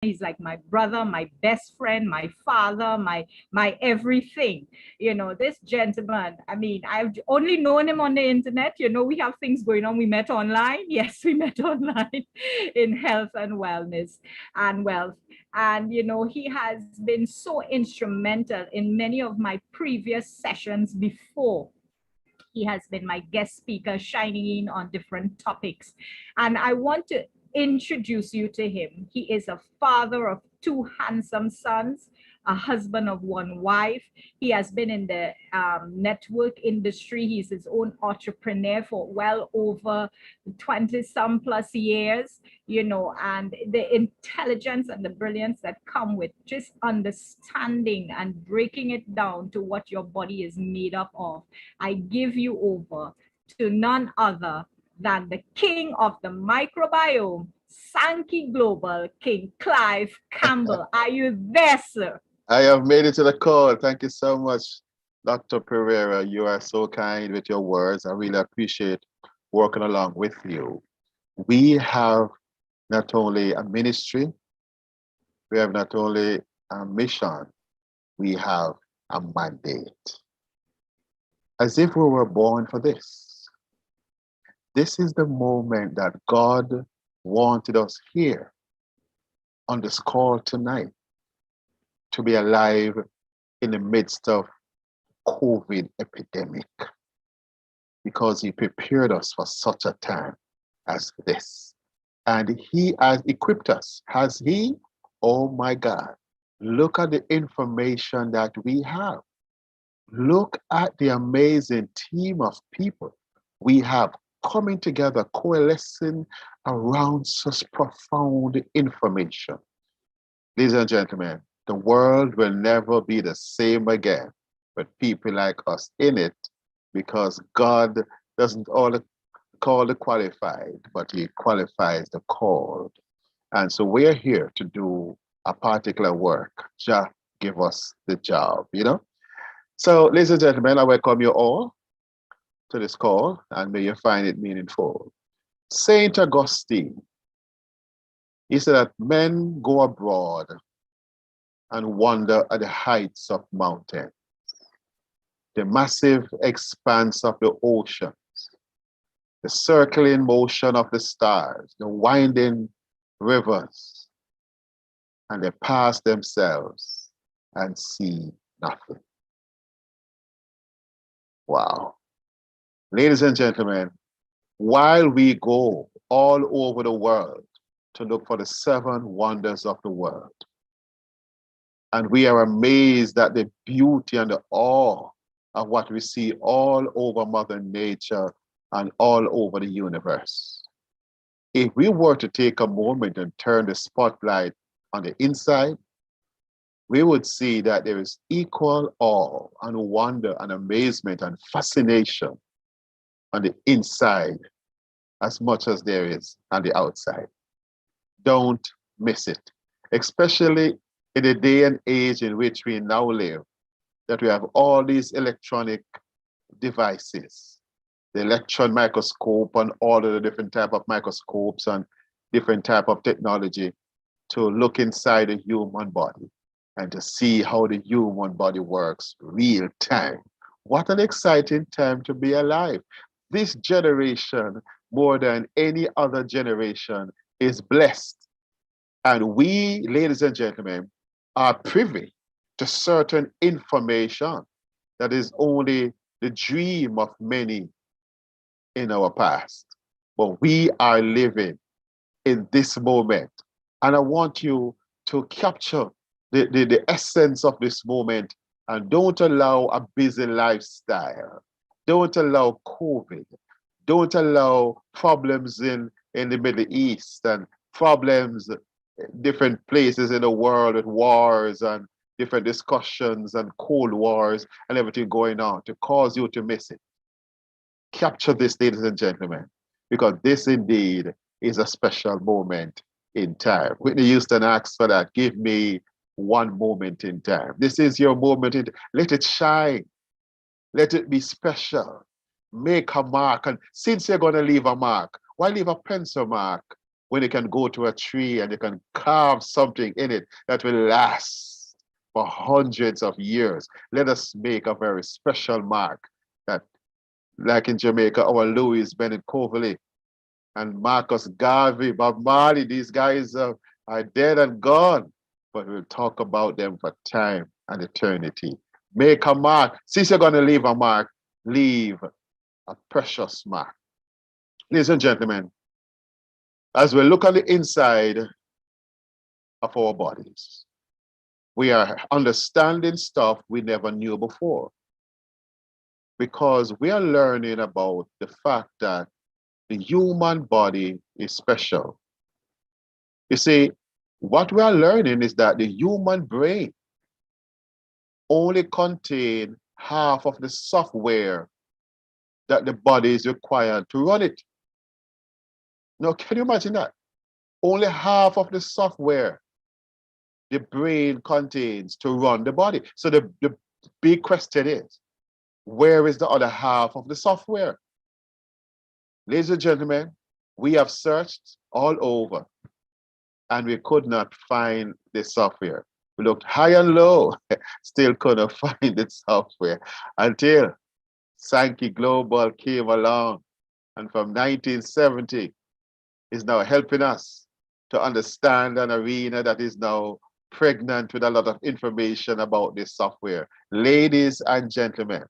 He's like my brother, my best friend, my father, my everything. This gentleman, I mean, I've only known him on the internet. We have things going on. We met online. Yes, we met online in health and wellness and wealth. And, he has been so instrumental in many of my previous sessions before. He has been my guest speaker, shining in on different topics. And I want to introduce you to him. He is a father of two handsome sons, a husband of one wife. He has been in the network industry. He's his own entrepreneur for well over 20 some plus years, and the intelligence and the brilliance that come with just understanding and breaking it down to what your body is made up of. I give you over to none other than the king of the microbiome, Sankey Global, King Clive Campbell. Are you there, sir? I have made it to the call. Thank you so much, Dr. Pereira. You are so kind with your words. I really appreciate working along with you. We have not only a ministry, we have not only a mission, we have a mandate. As if we were born for this. This is the moment that God wanted us here on this call tonight to be alive in the midst of COVID epidemic, because he prepared us for such a time as this. And he has equipped us. Has he? Oh my God. Look at the information that we have. Look at the amazing team of people we have coming together, coalescing around such profound information. Ladies and gentlemen, the world will never be the same again with people like us in it, because God doesn't only call the qualified, but he qualifies the called. And so we're here to do a particular work. Just give us the job, So, ladies and gentlemen, I welcome you all to this call, and may you find it meaningful. Saint Augustine, he said that men go abroad and wonder at the heights of mountains, the massive expanse of the oceans, the circling motion of the stars, the winding rivers, and they pass themselves and see nothing. Wow. Ladies and gentlemen, while we go all over the world to look for the 7 wonders of the world, and we are amazed at the beauty and the awe of what we see all over Mother Nature and all over the universe. If we were to take a moment and turn the spotlight on the inside, we would see that there is equal awe and wonder and amazement and fascination on the inside as much as there is on the outside. Don't miss it, especially in the day and age in which we now live, that we have all these electronic devices, the electron microscope and all of the different type of microscopes and different type of technology to look inside the human body and to see how the human body works real time. What an exciting time to be alive. This generation, more than any other generation, is blessed. And we, ladies and gentlemen, are privy to certain information that is only the dream of many in our past. But we are living in this moment. And I want you to capture the essence of this moment, and don't allow a busy lifestyle. Don't allow COVID. Don't allow problems in the Middle East and problems different places in the world with wars and different discussions and cold wars and everything going on to cause you to miss it. Capture this, ladies and gentlemen, because this indeed is a special moment in time. Whitney Houston asks for that. Give me one moment in time. This is your moment. Let it shine. Let it be special. Make a mark. And since you're going to leave a mark, why leave a pencil mark when you can go to a tree and you can carve something in it that will last for hundreds of years. Let us make a very special mark that, like in Jamaica, our Louis Bennett Coverley and Marcus Garvey, Bob Marley, these guys are dead and gone, but we'll talk about them for time and eternity. Make a mark. Since you're going to leave a mark, leave a precious mark. Ladies and gentlemen, as we look on the inside of our bodies, we are understanding stuff we never knew before, because we are learning about the fact that the human body is special. You see, what we are learning is that the human brain only contains half of the software that the body is required to run it. Now, can you imagine that? Only half of the software the brain contains to run the body. So the big question is, where is the other half of the software? Ladies and gentlemen, we have searched all over and we could not find the software. We looked high and low, still couldn't find the software until Sankey Global came along, and from 1970 is now helping us to understand an arena that is now pregnant with a lot of information about this software. Ladies and gentlemen,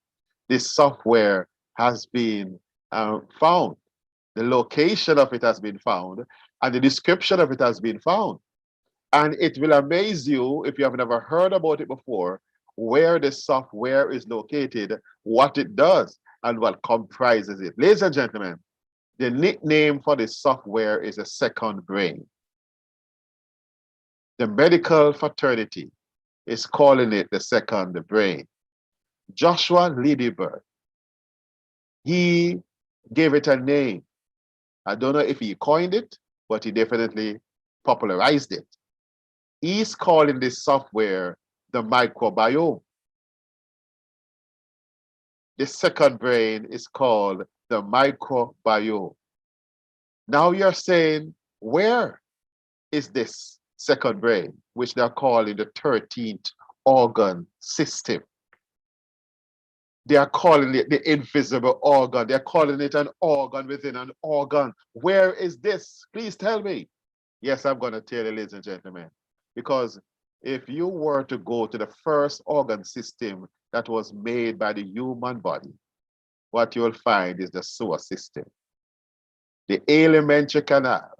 this software has been found. The location of it has been found, and the description of it has been found. And it will amaze you, if you have never heard about it before, where the software is located, what it does, and what comprises it. Ladies and gentlemen, the nickname for this software is a second brain. The medical fraternity is calling it the second brain. Joshua Lidibert, he gave it a name. I don't know if he coined it, but he definitely popularized it. He's calling this software the microbiome. The second brain is called the microbiome. Now you're saying, where is this second brain, which they're calling the 13th organ system? They are calling it the invisible organ. They're calling it an organ within an organ. Where is this? Please tell me. Yes, I'm going to tell you, ladies and gentlemen, because if you were to go to the first organ system that was made by the human body, what you'll find is the sewer system, the alimentary canal,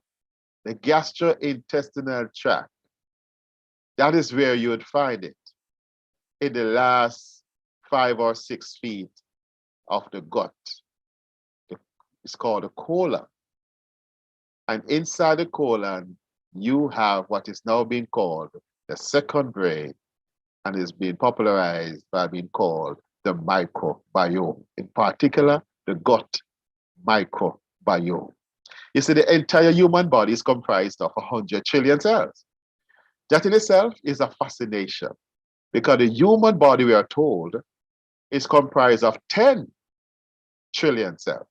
the gastrointestinal tract. That is where you would find it, in the last 5 or 6 feet of the gut. It's called a colon. And inside the colon, you have what is now being called the second brain, and is being popularized by being called the microbiome. In particular, the gut microbiome. You see, the entire human body is comprised of 100 trillion cells. That in itself is a fascination, because the human body, we are told, is comprised of 10 trillion cells.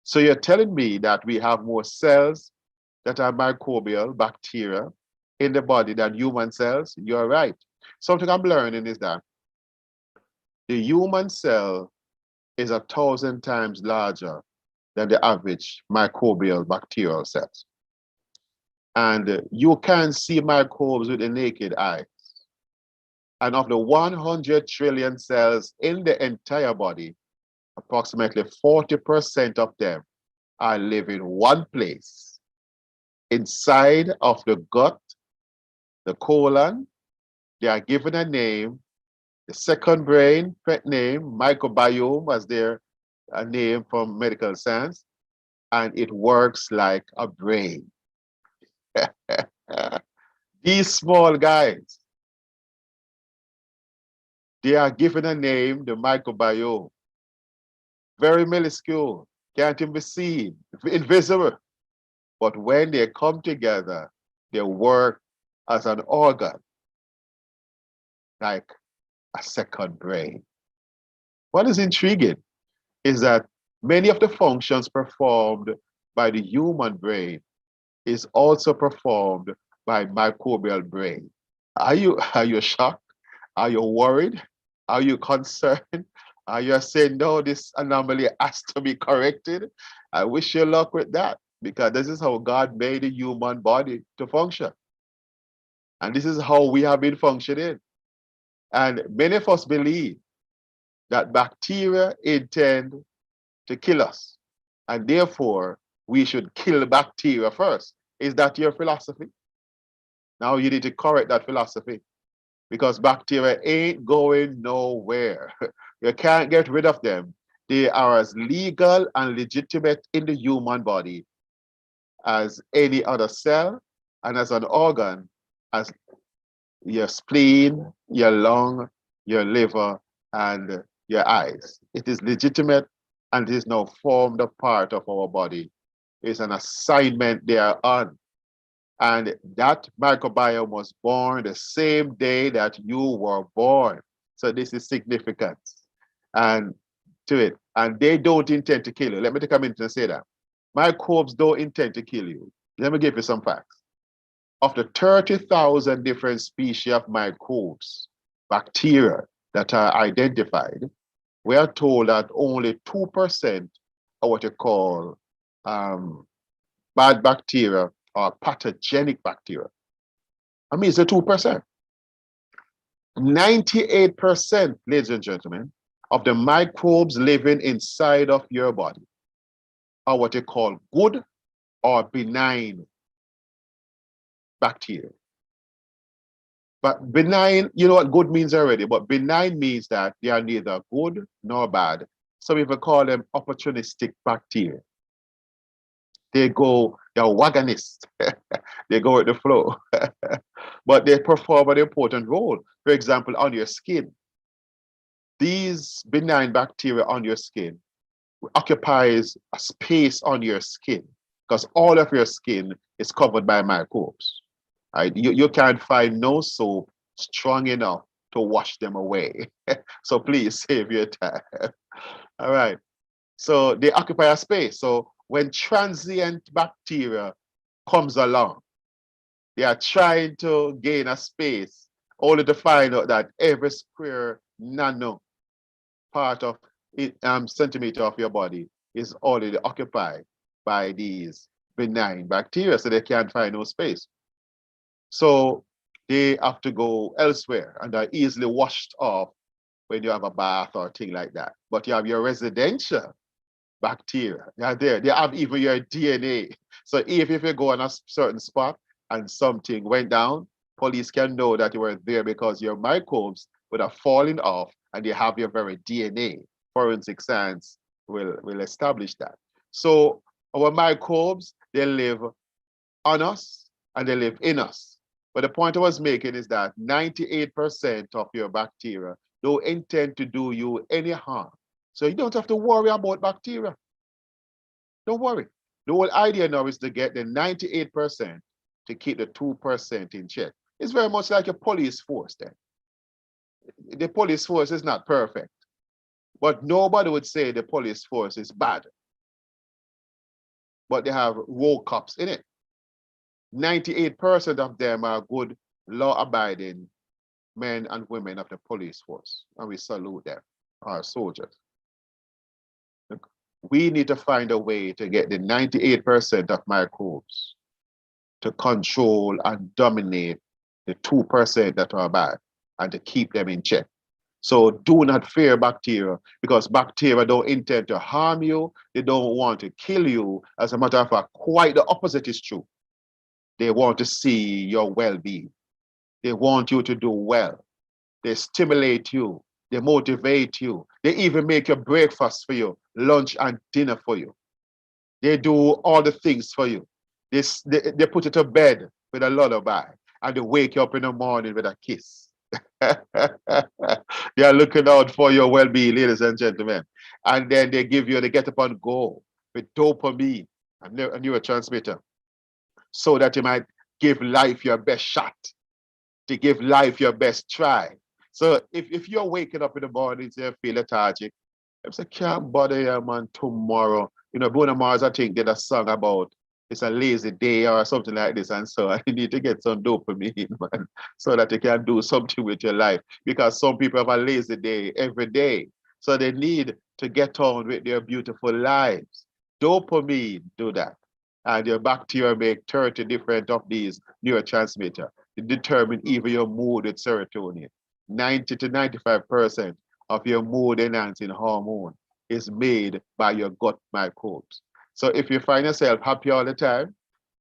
So you're telling me that we have more cells that are microbial bacteria in the body than human cells? You're right. Something I'm learning is that the human cell is 1,000 times larger than the average microbial bacterial cells. And you can see microbes with the naked eye. And of the 100 trillion cells in the entire body, approximately 40% of them are living one place, inside of the gut, the colon. They are given a name, the second brain, pet name, microbiome as their name from medical science, and it works like a brain. These small guys, they are given a name, the microbiome. Very minuscule, can't even be seen, invisible. But when they come together, they work as an organ, like a second brain. What is intriguing is that many of the functions performed by the human brain is also performed by microbial brain. Are you shocked? Are you worried? Are you concerned? Are you saying, no, this anomaly has to be corrected? I wish you luck with that, because this is how God made the human body to function. And this is how we have been functioning. And many of us believe that bacteria intend to kill us. And therefore, we should kill bacteria first. Is that your philosophy? Now you need to correct that philosophy, because bacteria ain't going nowhere. You can't get rid of them. They are as legal and legitimate in the human body as any other cell and as an organ, as your spleen, your lung, your liver, and your eyes. It is legitimate and it is now formed a part of our body. It's an assignment they are on. And that microbiome was born the same day that you were born. So this is significant and to it. And they don't intend to kill you. Let me take a minute and say that. Microbes don't intend to kill you. Let me give you some facts. Of the 30,000 different species of microbes, bacteria that are identified, we are told that only 2% are what you call bad bacteria or pathogenic bacteria. I mean, it's a 2%. 98%, ladies and gentlemen, of the microbes living inside of your body are what you call good or benign bacteria. But benign, you know what good means already, but benign means that they are neither good nor bad. Some people call them opportunistic bacteria. They're wagonist. They go with the flow. But they perform an important role. For example, on your skin. These benign bacteria on your skin occupies a space on your skin, because all of your skin is covered by microbes. Right? You can't find no soap strong enough to wash them away. So please save your time. All right. So they occupy a space. So when transient bacteria comes along, they are trying to gain a space, only to find out that every square nano part of centimeter of your body is already occupied by these benign bacteria, so they can't find no space. So they have to go elsewhere and are easily washed off when you have a bath or thing like that. But you have your residential bacteria. They are there. They have even your DNA. So if you go on a certain spot and something went down, police can know that you were there because your microbes would have fallen off and they have your very DNA. Forensic science will establish that. So our microbes, they live on us and they live in us. But the point I was making is that 98% of your bacteria don't intend to do you any harm. So you don't have to worry about bacteria. Don't worry. The whole idea now is to get the 98% to keep the 2% in check. It's very much like a police force then. The police force is not perfect, but nobody would say the police force is bad. But they have rogue cops in it. 98% of them are good, law-abiding men and women of the police force, and we salute them, our soldiers. We need to find a way to get the 98% of microbes to control and dominate the 2% that are bad and to keep them in check. So do not fear bacteria, because bacteria don't intend to harm you. They don't want to kill you. As a matter of fact, quite the opposite is true. They want to see your well-being. They want you to do well. They stimulate you. They motivate you. They even make your breakfast for you, lunch and dinner for you. They do all the things for you. They put you to bed with a lullaby and they wake you up in the morning with a kiss. They are looking out for your well-being, ladies and gentlemen. And then they get up and go with dopamine, a neurotransmitter, so that you might give life your best shot, to give life your best try. So if you're waking up in the morning and you feel lethargic, I say, can't bother you, man, tomorrow. You know, Bruno Mars, I think, did a song about it's a lazy day or something like this, and so you need to get some dopamine, man, so that you can do something with your life. Because some people have a lazy day every day, so they need to get on with their beautiful lives. Dopamine do that, and your bacteria make 30 different of these neurotransmitters. It determine even your mood with serotonin. 90 to 95% of your mood enhancing hormone is made by your gut microbes. So if you find yourself happy all the time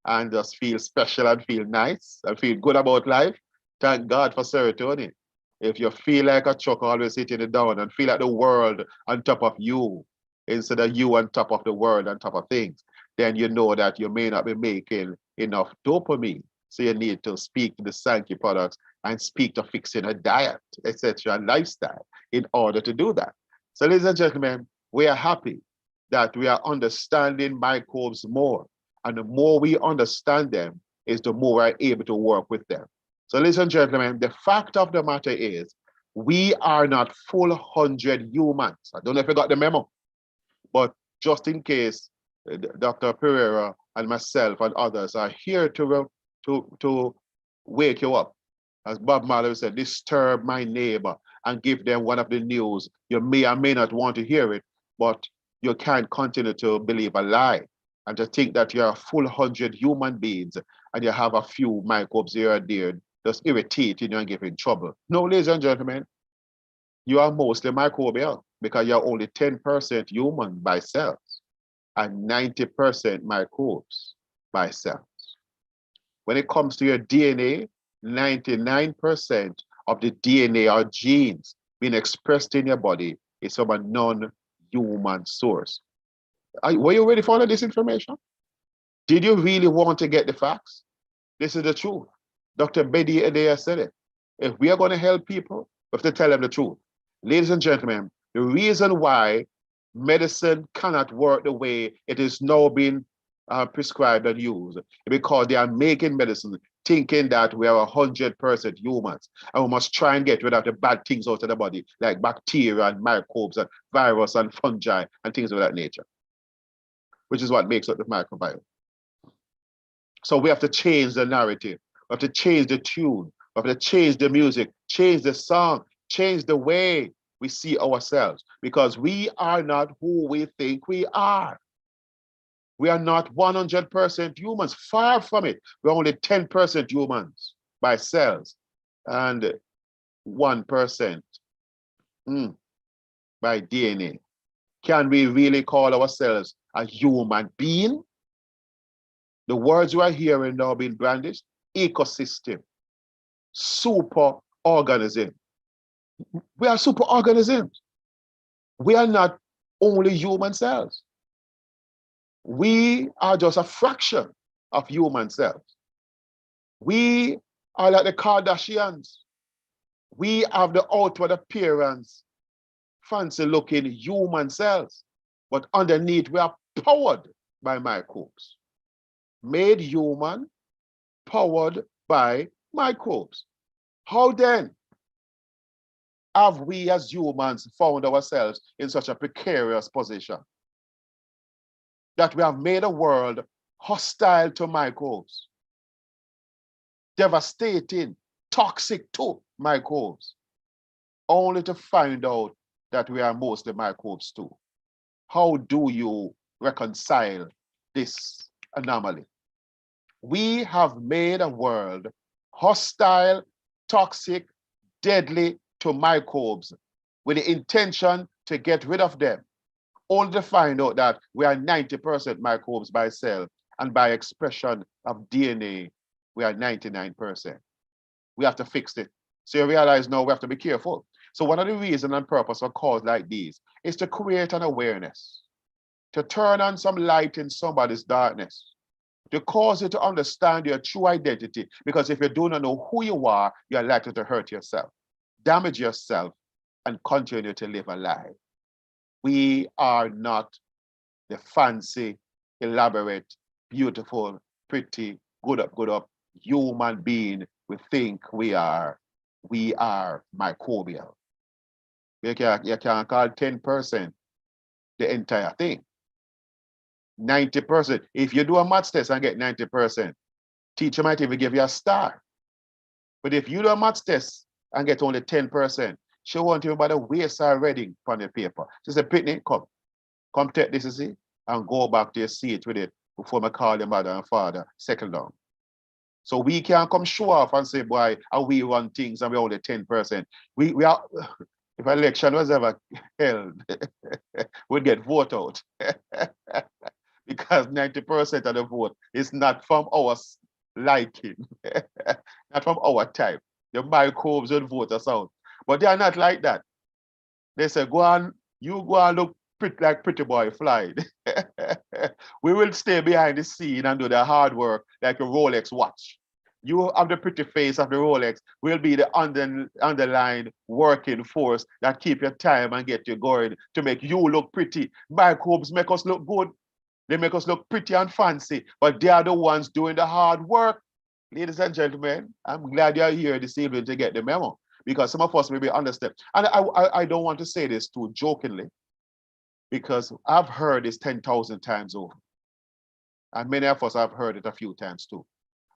and just feel special and feel nice and feel good about life, thank God for serotonin. If you feel like a truck always hitting it down and feel like the world on top of you instead of you on top of the world on top of things, then you know that you may not be making enough dopamine. So you need to speak to the Sankey products and speak to fixing a diet, etc., and lifestyle in order to do that. So ladies and gentlemen, we are happy that we are understanding microbes more. And the more we understand them, is the more we're able to work with them. So ladies and gentlemen, the fact of the matter is, we are not full 100 humans. I don't know if you got the memo, but just in case, Dr. Pereira and myself and others are here to wake you up. As Bob Marley said, disturb my neighbor and give them one of the news. You may or may not want to hear it, but you can't continue to believe a lie and to think that you're a full 100 human beings and you have a few microbes here and there just irritating you and giving trouble. No, ladies and gentlemen, you are mostly microbial because you're only 10% human by cells and 90% microbes by cells. When it comes to your DNA, 99% of the DNA or genes being expressed in your body is from a non-human source. Were you ready for all of this information? Did you really want to get the facts? This is the truth. Dr. Betty Adair said it. If we are going to help people, we have to tell them the truth. Ladies and gentlemen, the reason why medicine cannot work the way it is now being prescribed and used because they are making medicine thinking that we are 100% humans and we must try and get rid of the bad things out of the body, like bacteria and microbes and virus and fungi and things of that nature, which is what makes up the microbiome. So we have to change the narrative. We have to change the tune. We have to change the music, change the song, change the way we see ourselves, because we are not who we think we are. We are not 100% humans, far from it. We're only 10% humans by cells and 1% by DNA. Can we really call ourselves a human being? The words we are hearing now being brandished: ecosystem, super organism. We are super organisms. We are not only human cells. We are just a fraction of human cells. We are like the Kardashians. We have the outward appearance, fancy looking human cells, but underneath we are powered by microbes. Made human, powered by microbes. How then have we as humans found ourselves in such a precarious position that we have made a world hostile to microbes, devastating, toxic to microbes, only to find out that we are mostly microbes too? How do you reconcile this anomaly? We have made a world hostile, toxic, deadly to microbes with the intention to get rid of them, only to find out that we are 90% microbes by cell, and by expression of DNA, we are 99%. We have to fix it. So you realize now we have to be careful. So one of the reasons and purpose of calls like these is to create an awareness, to turn on some light in somebody's darkness, to cause you to understand your true identity. Because if you do not know who you are, you're likely to hurt yourself, damage yourself, and continue to live a lie. We are not the fancy, elaborate, beautiful, pretty, good up human being we think we are. We are microbial. You can't call 10% the entire thing. 90%. If you do a maths test and get 90%, teacher might even give you a star. But if you do a maths test and get only 10%, she won't even bother waste her reading on the paper. She said, Pitney, come take this, you see, and go back to your seat with it before I call your mother and father, settle down. So we can't come show off and say, boy, how we run things and we're only 10%. We are, if election was ever held, we'd get vote out. Because 90% of the vote is not from our liking, not from our type. The microbes would vote us out. But they are not like that. They say, go on, you go and look like pretty boy fly. We will stay behind the scene and do the hard work like a Rolex watch. You have the pretty face of the Rolex, will be the underlying working force that keep your time and get you going to make you look pretty. Microbes make us look good. They make us look pretty and fancy, but they are the ones doing the hard work. Ladies and gentlemen, I'm glad you're here this evening to get the memo, because some of us maybe understand. And I don't want to say this too jokingly, because I've heard this 10,000 times over. And many of us have heard it a few times too.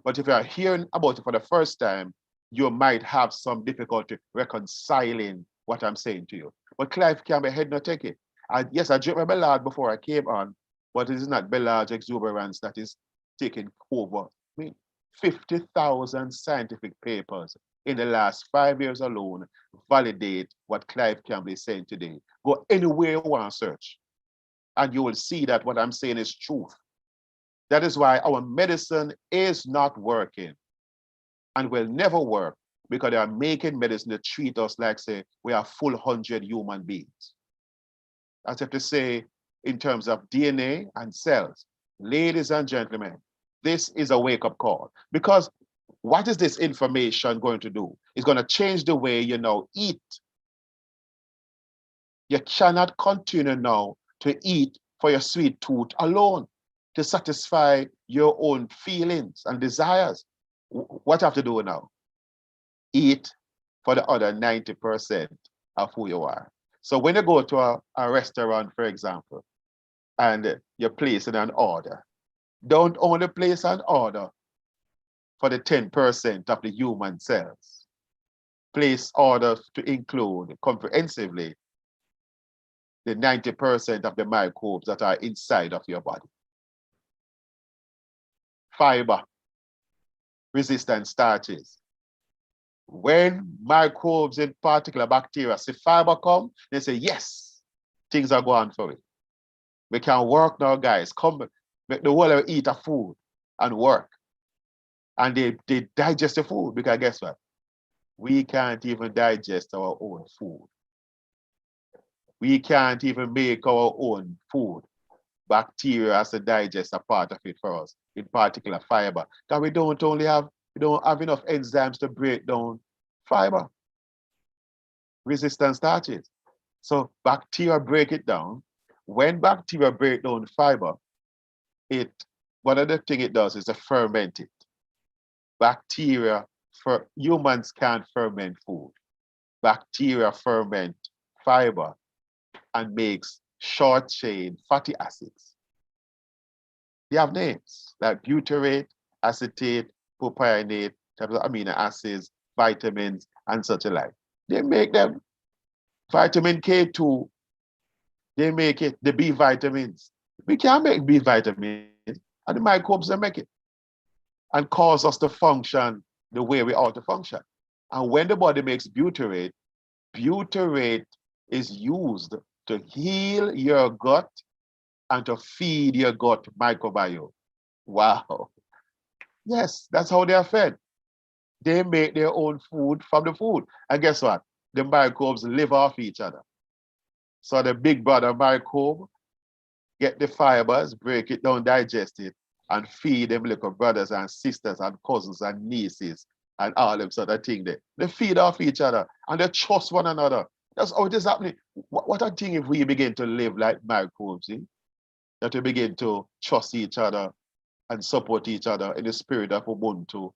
But if you're hearing about it for the first time, you might have some difficulty reconciling what I'm saying to you. But Clive Campbell had not take it. Yes, I drew my ballad before I came on, but it is not Ballard's exuberance that is taking over. I mean, 50,000 scientific papers in the last 5 years alone validate what Clive Campbell is saying today. Go anywhere you want to search, and you will see that what I'm saying is truth. That is why our medicine is not working and will never work, because they are making medicine to treat us like, say, we are full 100 human beings. As if to say, in terms of DNA and cells, ladies and gentlemen, this is a wake-up call. Because what is this information going to do? It's going to change the way you now eat. You cannot continue now to eat for your sweet tooth alone, to satisfy your own feelings and desires. What you have to do now? Eat for the other 90% of who you are. So when you go to a restaurant, for example, and you're placing an order, don't only place an order for the 10% of the human cells. Place orders to include comprehensively the 90% of the microbes that are inside of your body. Fiber, resistant starches. When microbes, in particular bacteria, see fiber come, they say, yes, things are going for it. We can work now, guys. Come, make the world eat a food and work. And they digest the food, because guess what? We can't even digest our own food. We can't even make our own food. Bacteria has to digest a part of it for us, in particular fiber. Because we don't have enough enzymes to break down fiber, resistant starches. So bacteria break it down. When bacteria break down fiber, one of the things it does is to ferment it. Bacteria, for humans can't ferment food. Bacteria ferment fiber and makes short chain fatty acids. They have names like butyrate, acetate, propionate, types of amino acids, vitamins, and such alike. They make them. Vitamin K2, they make it, the B vitamins. We can't make B vitamins, and the microbes that make it, and cause us to function the way we ought to function. And when the body makes butyrate, butyrate is used to heal your gut and to feed your gut microbiome. Wow. Yes, that's how they are fed. They make their own food from the food. And guess what? The microbes live off each other. So the big brother microbe get the fibers, break it down, digest it, and feed them little brothers and sisters and cousins and nieces and all them sort of thing there. They feed off each other and they trust one another. That's how it is happening. What a thing if we begin to live like microbes, see? That we begin to trust each other and support each other in the spirit of Ubuntu.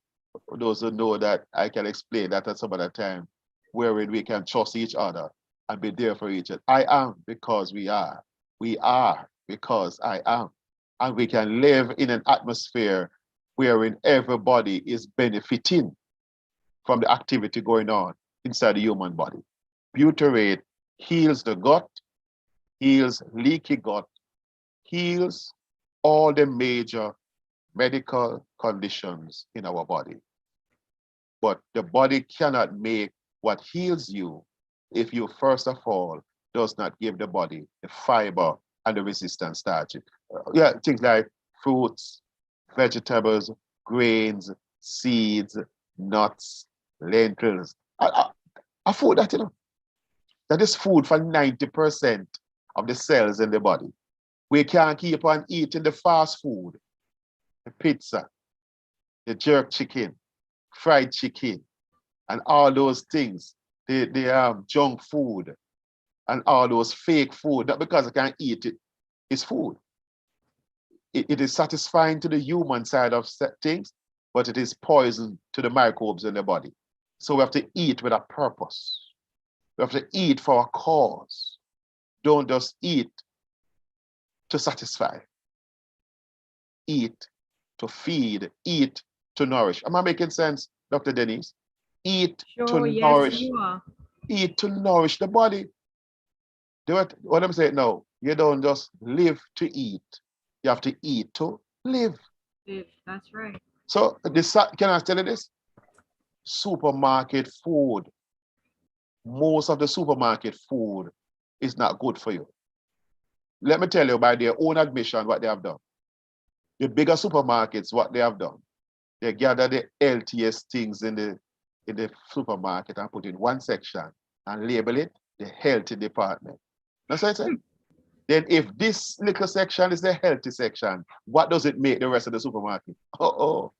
For those who know that, I can explain that at some other time, wherein we can trust each other and be there for each other. I am because we are. We are because I am. and we can live in an atmosphere wherein everybody is benefiting from the activity going on inside the human body. Butyrate heals the gut, heals leaky gut, heals all the major medical conditions in our body. But the body cannot make what heals you if you, first of all, does not give the body the fiber and the resistant starch. Yeah, things like fruits, vegetables, grains, seeds, nuts, lentils. A food that, that is food for 90% of the cells in the body. We can't keep on eating the fast food, the pizza, the jerk chicken, fried chicken, and all those things, the junk food, and all those fake food. Not because I can't eat it, it's food. It is satisfying to the human side of things, but it is poison to the microbes in the body. So we have to eat with a purpose. We have to eat for a cause. Don't just eat to satisfy. Eat to feed, eat to nourish. Am I making sense, Dr. Denise? Eat to Sure, yes, nourish. you are. Eat to nourish the body. Do it. What I'm saying now, you don't just live to eat. You have to eat to live. That's right. So can I tell you this? Supermarket food, most of the supermarket food is not good for you. Let me tell you by their own admission what they have done. The bigger supermarkets, what they have done, they gather the healthiest things in the supermarket and put in one section and label it the healthy department. That's what I said. Then if this little section is the healthy section, what does it make the rest of the supermarket? Oh.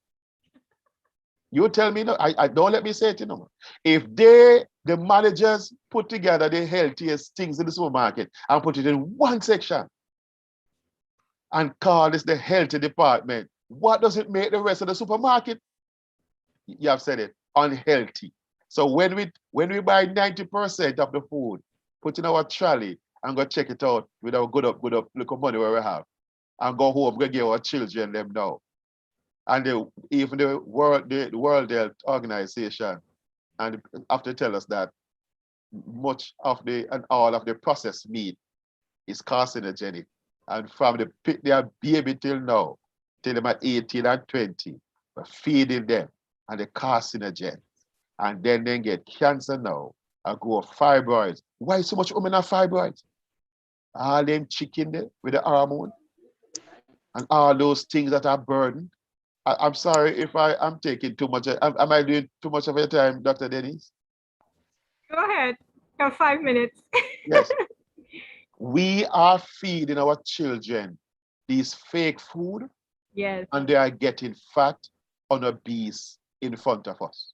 You tell me, no, I don't let me say it, If the managers put together the healthiest things in the supermarket and put it in one section and call this the healthy department, what does it make the rest of the supermarket? You have said it, unhealthy. So when we buy 90% of the food, put in our trolley and go check it out with our good up little money where we have, and go home, go give our children them now. And even the World Health Organization, and after tell us that much of all of the processed meat is carcinogenic. And from the pick their baby till now, till them at 18 and 20, we're feeding them and the carcinogens. And then they get cancer now and go fibroids. Why so much women have fibroids? All them chicken there with the hormone and all those things that are burdened. I'm sorry if I'm taking too much. Am I doing too much of your time, Dr. Denise? Go ahead. You have 5 minutes. Yes. We are feeding our children these fake food. Yes. And they are getting fat and obese in front of us.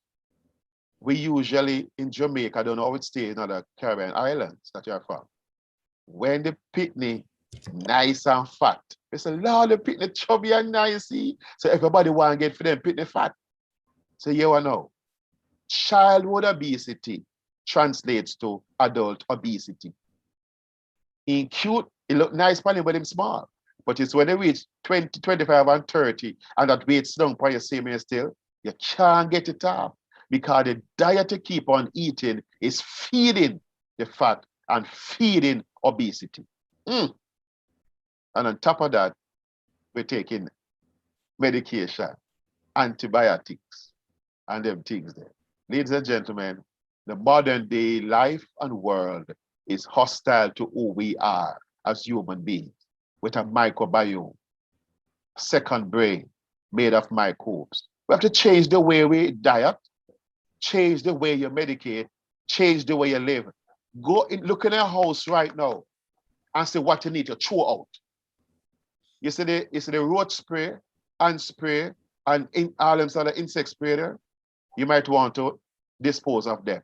We usually, in Jamaica, I don't know how it stays in other Caribbean islands that you're from. When the picnic nice and fat, they say, Lord, the picnic chubby and nice, see? So everybody want to get for them picnic fat. So you know, childhood obesity translates to adult obesity. In cute, it look nice for him, but him small. But it's when they reach 20, 25, and 30, and that weight's down by your same still, you can't get it off because the diet you keep on eating is feeding the fat and feeding obesity. And on top of that, we're taking medication, antibiotics, and them things there. Ladies and gentlemen, the modern day life and world is hostile to who we are as human beings, with a microbiome, second brain made of microbes. We have to change the way we diet, change the way you medicate, change the way you live. Go in, look in your house right now and see what you need to throw out. You see the roach spray, ant spray, and all them sort of insect spray there, you might want to dispose of them.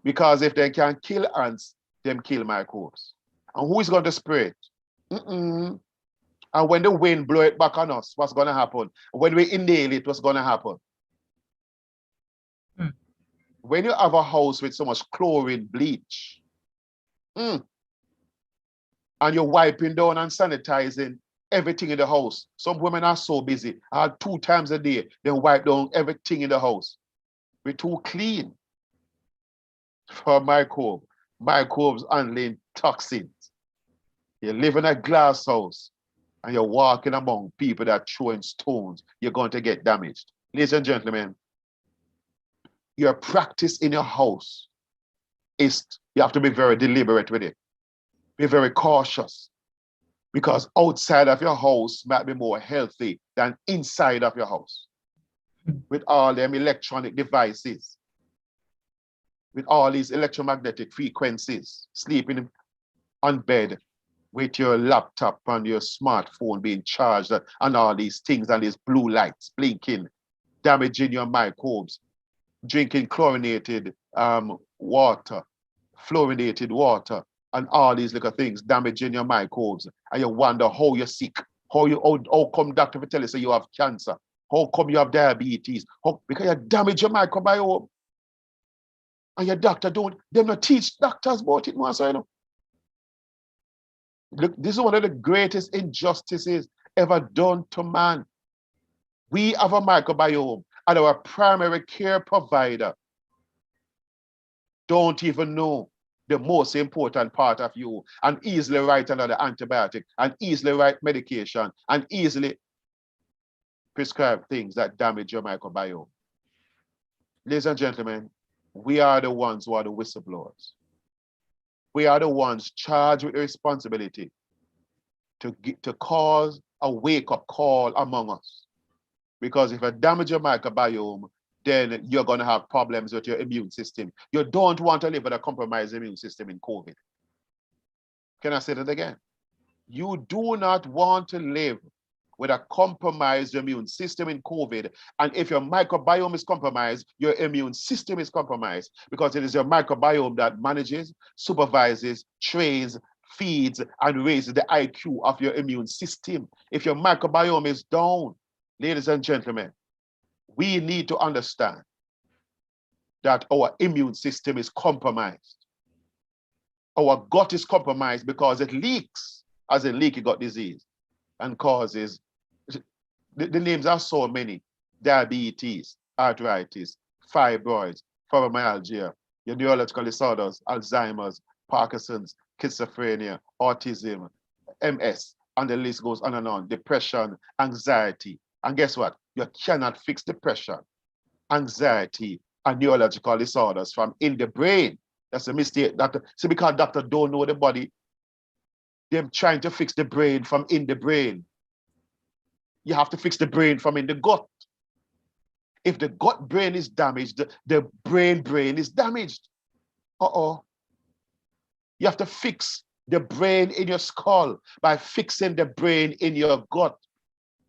Because if they can kill ants, them kill microbes. And who is going to spray it? And when the wind blow it back on us, what's going to happen? When we inhale it, what's going to happen? When you have a house with so much chlorine bleach, and you're wiping down and sanitizing everything in the house. Some women are so busy. 2 times a day, they wipe down everything in the house. We're too clean for microbe. Microbes handling toxins. You live in a glass house and you're walking among people that are throwing stones. You're going to get damaged. Ladies and gentlemen, your practice in your house is, you have to be very deliberate with it. Be very cautious, because outside of your house might be more healthy than inside of your house. With all them electronic devices, with all these electromagnetic frequencies, sleeping on bed with your laptop and your smartphone being charged and all these things and these blue lights blinking, damaging your microbes, drinking chlorinated water, fluoridated water, and all these little things damaging your microbes. And you wonder how you're sick. How come doctor will tell you so you have cancer? How come you have diabetes? Because you damage your microbiome. And your doctor they don't teach doctors about it more, so you know. Look, this is one of the greatest injustices ever done to man. We have a microbiome, and our primary care provider don't even know the most important part of you, and easily write another antibiotic, and easily write medication, and easily prescribe things that damage your microbiome. Ladies and gentlemen, we are the ones who are the whistleblowers. We are the ones charged with the responsibility to cause a wake-up call among us. Because if you damage your microbiome, then you're going to have problems with your immune system. You don't want to live with a compromised immune system in COVID. Can I say that again? You do not want to live with a compromised immune system in COVID. And if your microbiome is compromised, your immune system is compromised, because it is your microbiome that manages, supervises, trains, feeds, and raises the IQ of your immune system. If your microbiome is down, ladies and gentlemen, we need to understand that our immune system is compromised. Our gut is compromised because it leaks, as in leaky gut disease, and causes, the names are so many: diabetes, arthritis, fibroids, fibromyalgia, your neurological disorders, Alzheimer's, Parkinson's, schizophrenia, autism, MS, and the list goes on and on, depression, anxiety. And guess what? You cannot fix depression, anxiety, and neurological disorders from in the brain. That's a mistake. See, because doctors don't know the body, they're trying to fix the brain from in the brain. You have to fix the brain from in the gut. If the gut brain is damaged, the brain is damaged. You have to fix the brain in your skull by fixing the brain in your gut.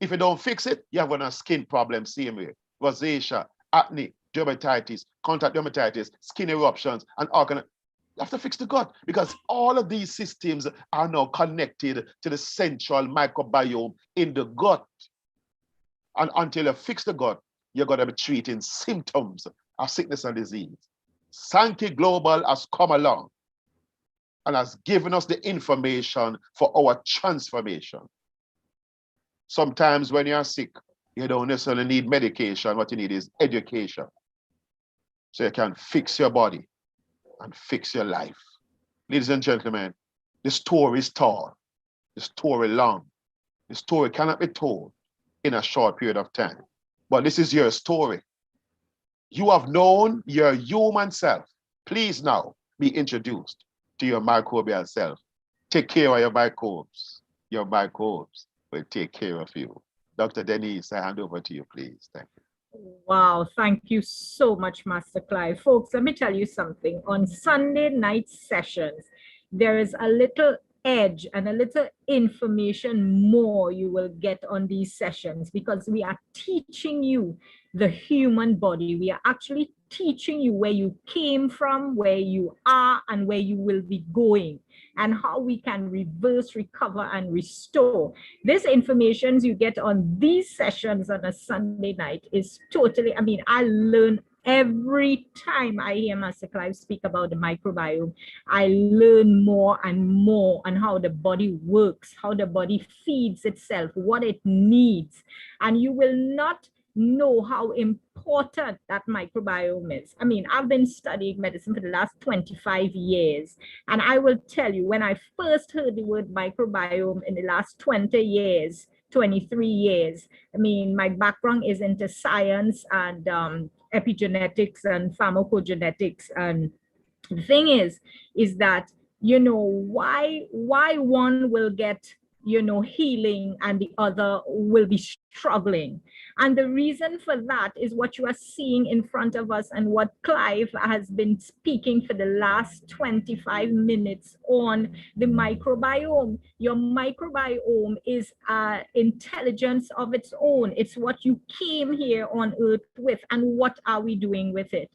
If you don't fix it, you have a skin problem, same way. Rosacea, acne, dermatitis, contact dermatitis, skin eruptions, and organ. You have to fix the gut, because all of these systems are now connected to the central microbiome in the gut. And until you fix the gut, you're going to be treating symptoms of sickness and disease. Sankey Global has come along and has given us the information for our transformation. Sometimes when you're sick, you don't necessarily need medication. What you need is education, so you can fix your body and fix your life. Ladies and gentlemen, the story is tall, the story long. The story cannot be told in a short period of time. But this is your story. You have known your human self. Please now be introduced to your microbial self. Take care of your microbes. Your microbes will take care of you. Dr. Denise, I hand over to you, please. Thank you. Wow, thank you so much, Master Clive. Folks, let me tell you something. On Sunday night sessions, there is a little edge and a little information more you will get on these sessions, because we are teaching you the human body. We are actually teaching you where you came from, where you are, and where you will be going, and how we can reverse, recover, and restore. This information you get on these sessions on a Sunday night is totally, I mean, I learn Every time I hear Master Clive speak about the microbiome, I learn more and more on how the body works, how the body feeds itself, what it needs. And you will not know how important that microbiome is. I mean, I've been studying medicine for the last 25 years. And I will tell you, when I first heard the word microbiome in the last 20 years, 23 years, I mean, my background is into science and epigenetics and pharmacogenetics. And the thing is that, you know, why one will get, you know, healing and the other will be struggling. And the reason for that is what you are seeing in front of us and what Clive has been speaking for the last 25 minutes on the microbiome. Your microbiome is intelligence of its own. It's what you came here on earth with, and what are we doing with it?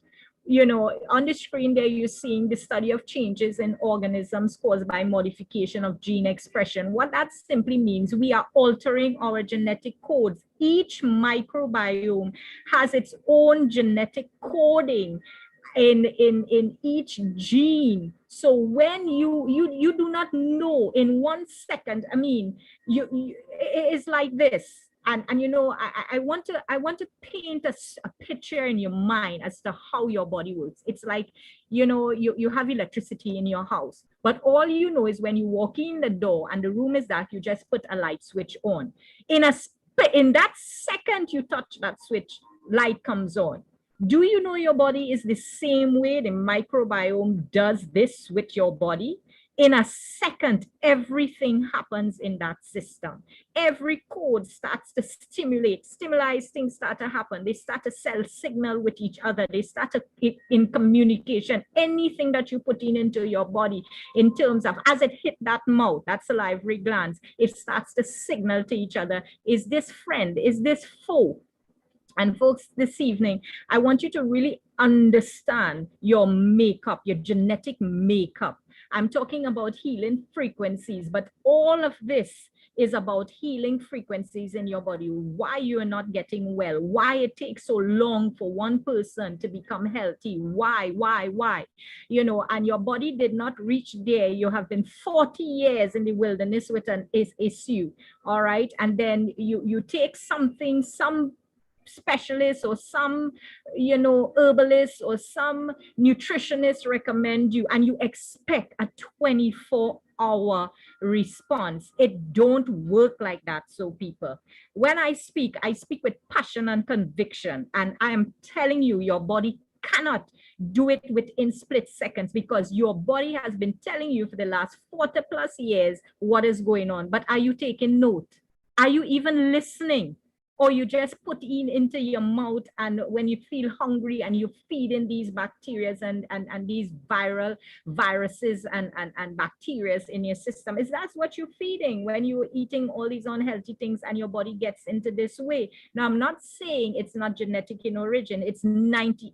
You know, on the screen there, you're seeing the study of changes in organisms caused by modification of gene expression. What that simply means, we are altering our genetic codes. Each microbiome has its own genetic coding in each gene. So when you do not know in 1 second, I mean, it's like this. And you know, I want to paint a picture in your mind as to how your body works. It's like, you know, you have electricity in your house, but all you know is when you walk in the door and the room is dark, you just put a light switch on. In that second you touch that switch, light comes on. Do you know your body is the same way? The microbiome does this with your body. In a second, everything happens in that system. Every code starts to stimulate, things start to happen. They start to send signal with each other. They start to in communication. Anything that you put into your body in terms of, as it hit that mouth, that salivary glands, it starts to signal to each other. Is this friend? Is this foe? And folks, this evening, I want you to really understand your makeup, your genetic makeup. I'm talking about healing frequencies, but all of this is about healing frequencies in your body, why you're not getting well, why it takes so long for one person to become healthy, why, you know, and your body did not reach there. You have been 40 years in the wilderness with an issue, all right? And then you take something, some specialist or some, you know, herbalist or some nutritionist recommend you, and you expect a 24-hour response. It don't work like that. So people, when I speak with passion and conviction, and I am telling you, your body cannot do it within split seconds, because your body has been telling you for the last 40 plus years what is going on. But are you taking note? Are you even listening? Or you just put into your mouth, and when you feel hungry and you feed in these bacteria and these viruses and bacteria in your system, is that what you're feeding when you're eating all these unhealthy things and your body gets into this way? Now, I'm not saying it's not genetic in origin. It's 98%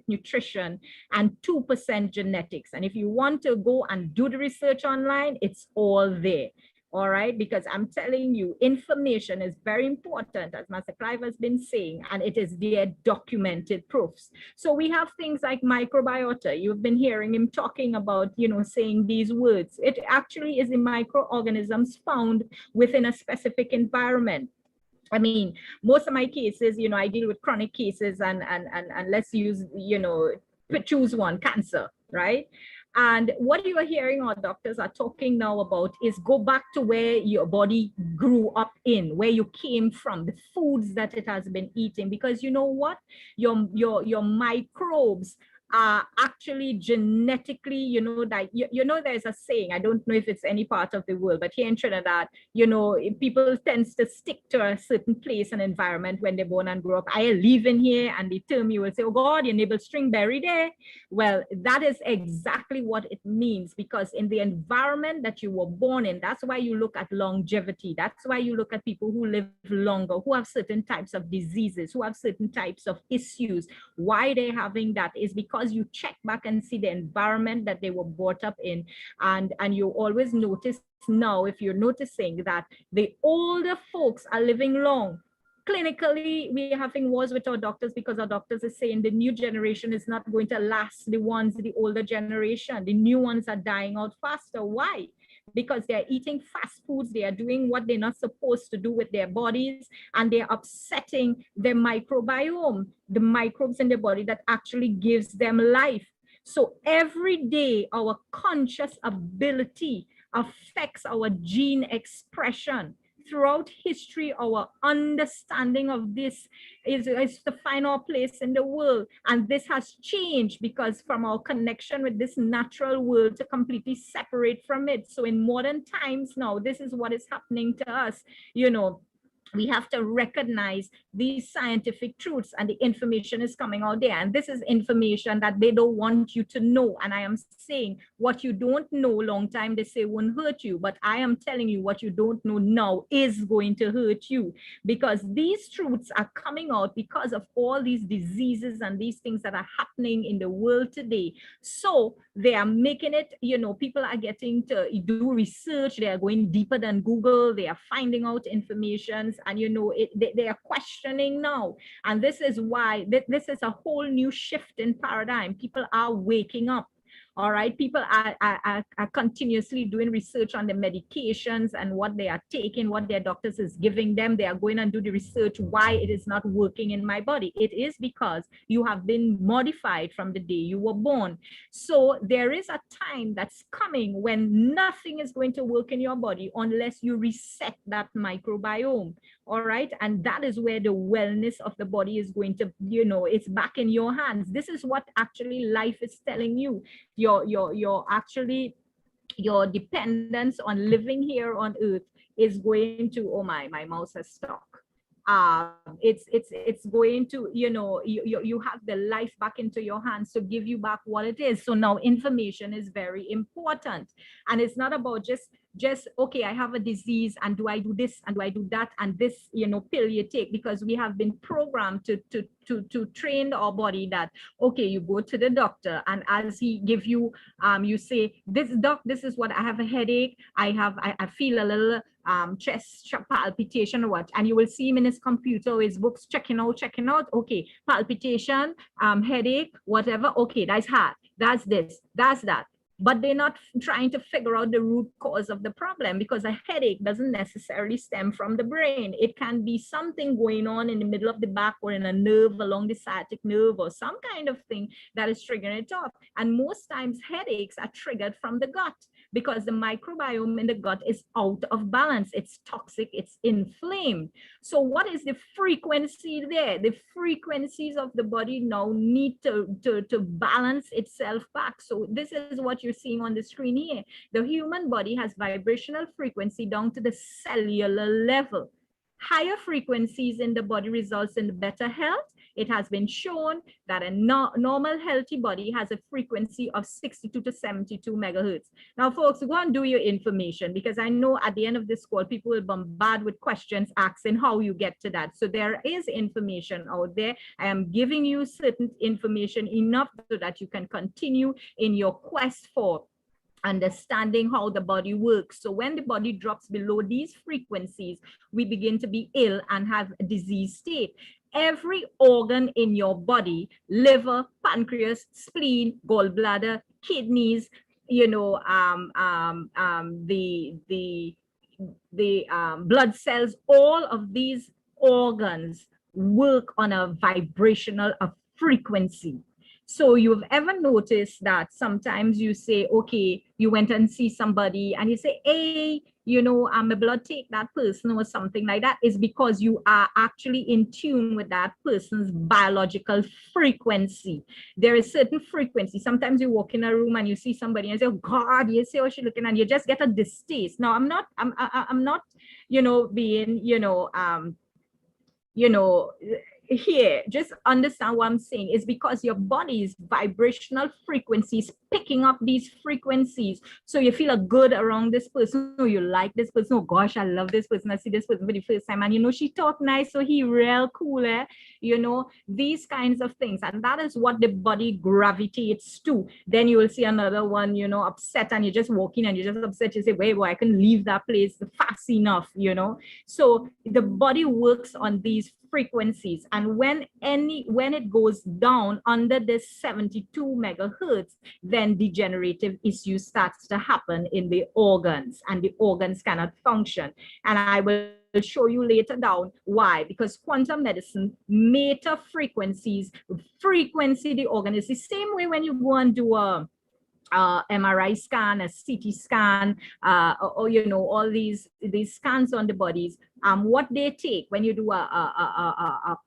nutrition and 2% genetics. And if you want to go and do the research online, it's all there. All right, because I'm telling you, information is very important, as Master Clive has been saying, and it is their documented proofs. So we have things like microbiota. You've been hearing him talking about, you know, saying these words. It actually is the microorganisms found within a specific environment. I mean, most of my cases, you know, I deal with chronic cases, and let's use, you know, choose one, cancer, right? And what you are hearing our doctors are talking now about is go back to where your body grew up in, where you came from, the foods that it has been eating. Because you know what? Your microbes are actually genetically, you know, that you know, there's a saying, I don't know if it's any part of the world, but here in Trinidad, you know, people tends to stick to a certain place and environment when they're born and grow up. I live in here, and the term you will say, oh God, your nibble string berry there. Well, that is exactly what it means, because in the environment that you were born in, that's why you look at longevity. That's why you look at people who live longer, who have certain types of diseases, who have certain types of issues. Why they're having that is because you check back and see the environment that they were brought up in. And you always notice now, if you're noticing that the older folks are living long, Clinically, we are having wars with our doctors because our doctors are saying the new generation is not going to last the older generation. The new ones are dying out faster. Why? Because they're eating fast foods, they are doing what they're not supposed to do with their bodies, and they're upsetting their microbiome, the microbes in the body that actually gives them life. So every day, our conscious ability affects our gene expression. Throughout history, our understanding of this is the final place in the world. And this has changed because from our connection with this natural world to completely separate from it. So in modern times now, this is what is happening to us. You know, we have to recognize these scientific truths, and the information is coming out there, and this is information that they don't want you to know. And I am saying what you don't know long time they say won't hurt you, but I am telling you what you don't know now is going to hurt you, because these truths are coming out because of all these diseases and these things that are happening in the world today. So they are making it, you know, people are getting to do research, they are going deeper than Google, they are finding out information, and you know they are questioning now. And this is why this is a whole new shift in paradigm. People are waking up. All right, people are continuously doing research on the medications and what they are taking, what their doctors is giving them. They are going and do the research why it is not working in my body. It is because you have been modified from the day you were born. So there is a time that's coming when nothing is going to work in your body unless you reset that microbiome. All right, and that is where the wellness of the body is going to, you know, it's back in your hands. This is what actually life is telling you. Your actually your dependence on living here on earth is going to, oh my mouse has stuck. It's going to, you know, you have the life back into your hands to give you back what it is. So now information is very important, and it's not about just okay, I have a disease and do I do this and do I do that and this, you know, pill you take, because we have been programmed to train our body that okay, you go to the doctor, and as he give you you say, this doc, this is what I have, a headache, I feel a little chest palpitation or what, and you will see him in his computer or his books checking out, okay, palpitation, headache, whatever, okay, that's heart, that's this, that's that. But they're not trying to figure out the root cause of the problem, because a headache doesn't necessarily stem from the brain. It can be something going on in the middle of the back or in a nerve along the sciatic nerve or some kind of thing that is triggering it off. And most times headaches are triggered from the gut, because the microbiome in the gut is out of balance. It's toxic, it's inflamed. So what is the frequency there? The frequencies of the body now need to balance itself back. So this is what you're seeing on the screen here. The human body has vibrational frequency down to the cellular level. Higher frequencies in the body results in better health. It has been shown that a normal healthy body has a frequency of 62 to 72 megahertz. Now, folks, go and do your information, because I know at the end of this call, people will bombard with questions asking how you get to that. So there is information out there. I am giving you certain information enough so that you can continue in your quest for understanding how the body works. So when the body drops below these frequencies, we begin to be ill and have a disease state. Every organ in your body, liver, pancreas, spleen, gallbladder, kidneys, you know, the blood cells, all of these organs work on a vibrational frequency. So you've ever noticed that sometimes you say, okay, you went and see somebody and you say, hey, you know, I'm a blood take that person or something like that, is because you are actually in tune with that person's biological frequency. There is certain frequency. Sometimes you walk in a room and you see somebody and say, oh God, you see how she's looking, and you just get a distaste. Now I'm not, you know, being, you know, here, just understand what I'm saying, is because your body's vibrational frequencies picking up these frequencies. So you feel a good around this person, or you like this person, oh gosh, I love this person, I see this person for the first time, and you know, she talk nice, so he real cool, you know, these kinds of things. And that is what the body gravitates to. Then you will see another one, you know, upset, and you're just walking and you're just upset, you say, wait, well, I can leave that place fast enough, you know. So the body works on these frequencies, and when it goes down under this 72 megahertz, then degenerative issues starts to happen in the organs, and the organs cannot function. And I will show you later down why, because quantum medicine meter frequencies, frequency the organ is the same way when you go and do a MRI scan, a CT scan, or you know, all these scans on the bodies. What they take when you do a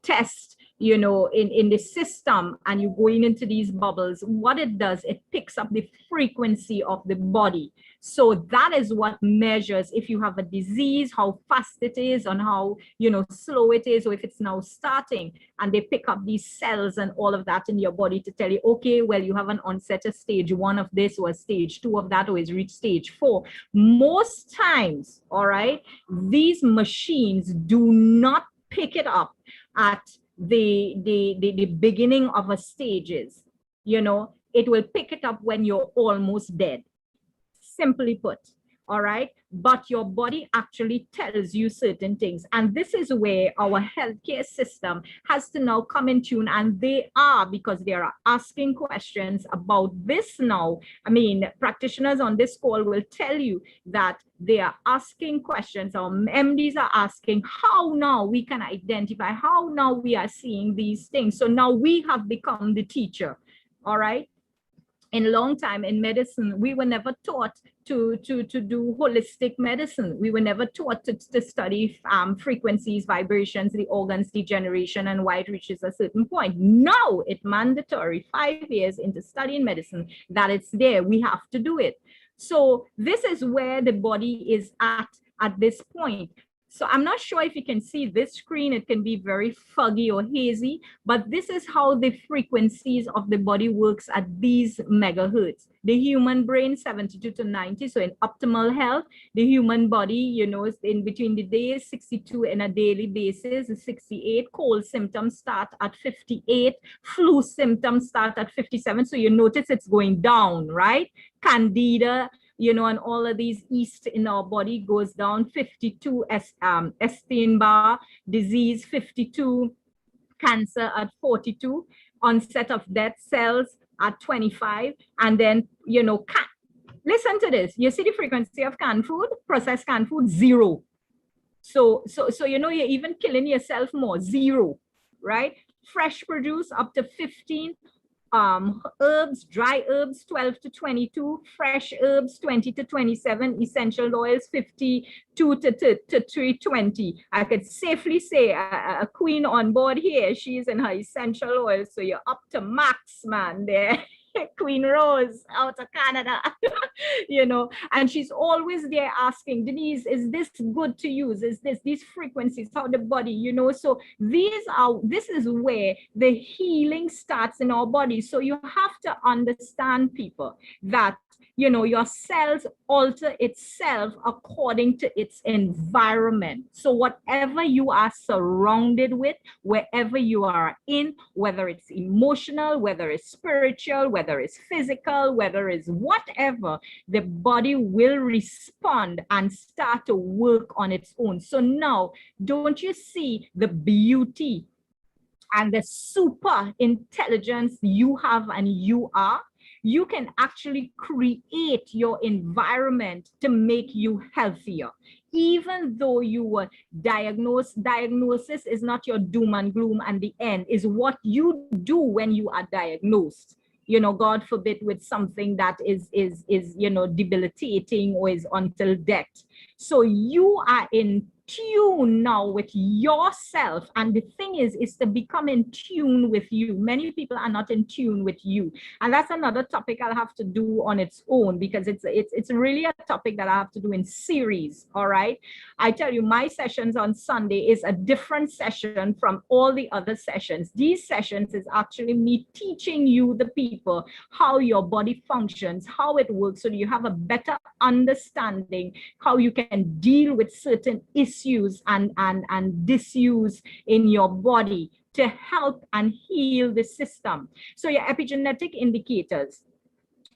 test, you know, in the system, and you going into these bubbles, what it does, it picks up the frequency of the body. So that is what measures if you have a disease, how fast it is, and how, you know, slow it is, or if it's now starting. And they pick up these cells and all of that in your body to tell you, okay, well, you have an onset of stage 1 of this, or stage 2 of that, or it's reached stage 4. Most times, all right, these machines do not pick it up at the beginning of a stages. You know, it will pick it up when you're almost dead, simply put. All right, but your body actually tells you certain things, and this is where our healthcare system has to now come in tune, and they are, because they are asking questions about this now. I mean, practitioners on this call will tell you that they are asking questions, our MDs are asking how now we can identify, how now we are seeing these things. So now we have become the teacher. All right, in a long time in medicine, we were never taught to do holistic medicine. We were never taught to study frequencies, vibrations, the organs, degeneration, and why it reaches a certain point. Now it's mandatory 5 years into studying medicine that it's there. We have to do it. So this is where the body is at this point. So I'm not sure if you can see this screen. It can be very foggy or hazy, but this is how the frequencies of the body works at these megahertz. The human brain, 72 to 90. So in optimal health, the human body, you know, is in between the days, 62 on a daily basis, 68. Cold symptoms start at 58. Flu symptoms start at 57. So you notice it's going down, right? Candida, you know, and all of these yeast in our body goes down. 52 Epstein-Barr disease, 52 cancer at 42, onset of death cells at 25, and then, you know, listen to this. You see the frequency of canned food, processed canned food, 0. So you know, you're even killing yourself more, 0, right? Fresh produce up to 15. Herbs, dry herbs, 12 to 22, fresh herbs, 20 to 27, essential oils, 52 to 320. I could safely say a queen on board here, she's in her essential oils. So you're up to max, man, there. Queen Rose out of Canada, you know, and she's always there asking, Denise, is this good to use? Is this, these frequencies, how the body, you know? So this is where the healing starts in our body. So you have to understand, people, that, you know, your cells alter itself according to its environment. So whatever you are surrounded with, wherever you are in, whether it's emotional, whether it's spiritual, whether it's physical, whether it's whatever, the body will respond and start to work on its own. So now, don't you see the beauty and the super intelligence you have and you are? You can actually create your environment to make you healthier. Even though you were diagnosed, diagnosis is not your doom and gloom, and the end is what you do when you are diagnosed. You know, God forbid, with something that is you know, debilitating or is until death. So you are in tune now with yourself. And the thing is to become in tune with you. Many people are not in tune with you. And that's another topic I'll have to do on its own, because it's really a topic that I have to do in series. All right. I tell you, my sessions on Sunday is a different session from all the other sessions. These sessions is actually me teaching you, the people, how your body functions, how it works, so that you have a better understanding how you can deal with certain issues and disuse in your body to help and heal the system. So your epigenetic indicators,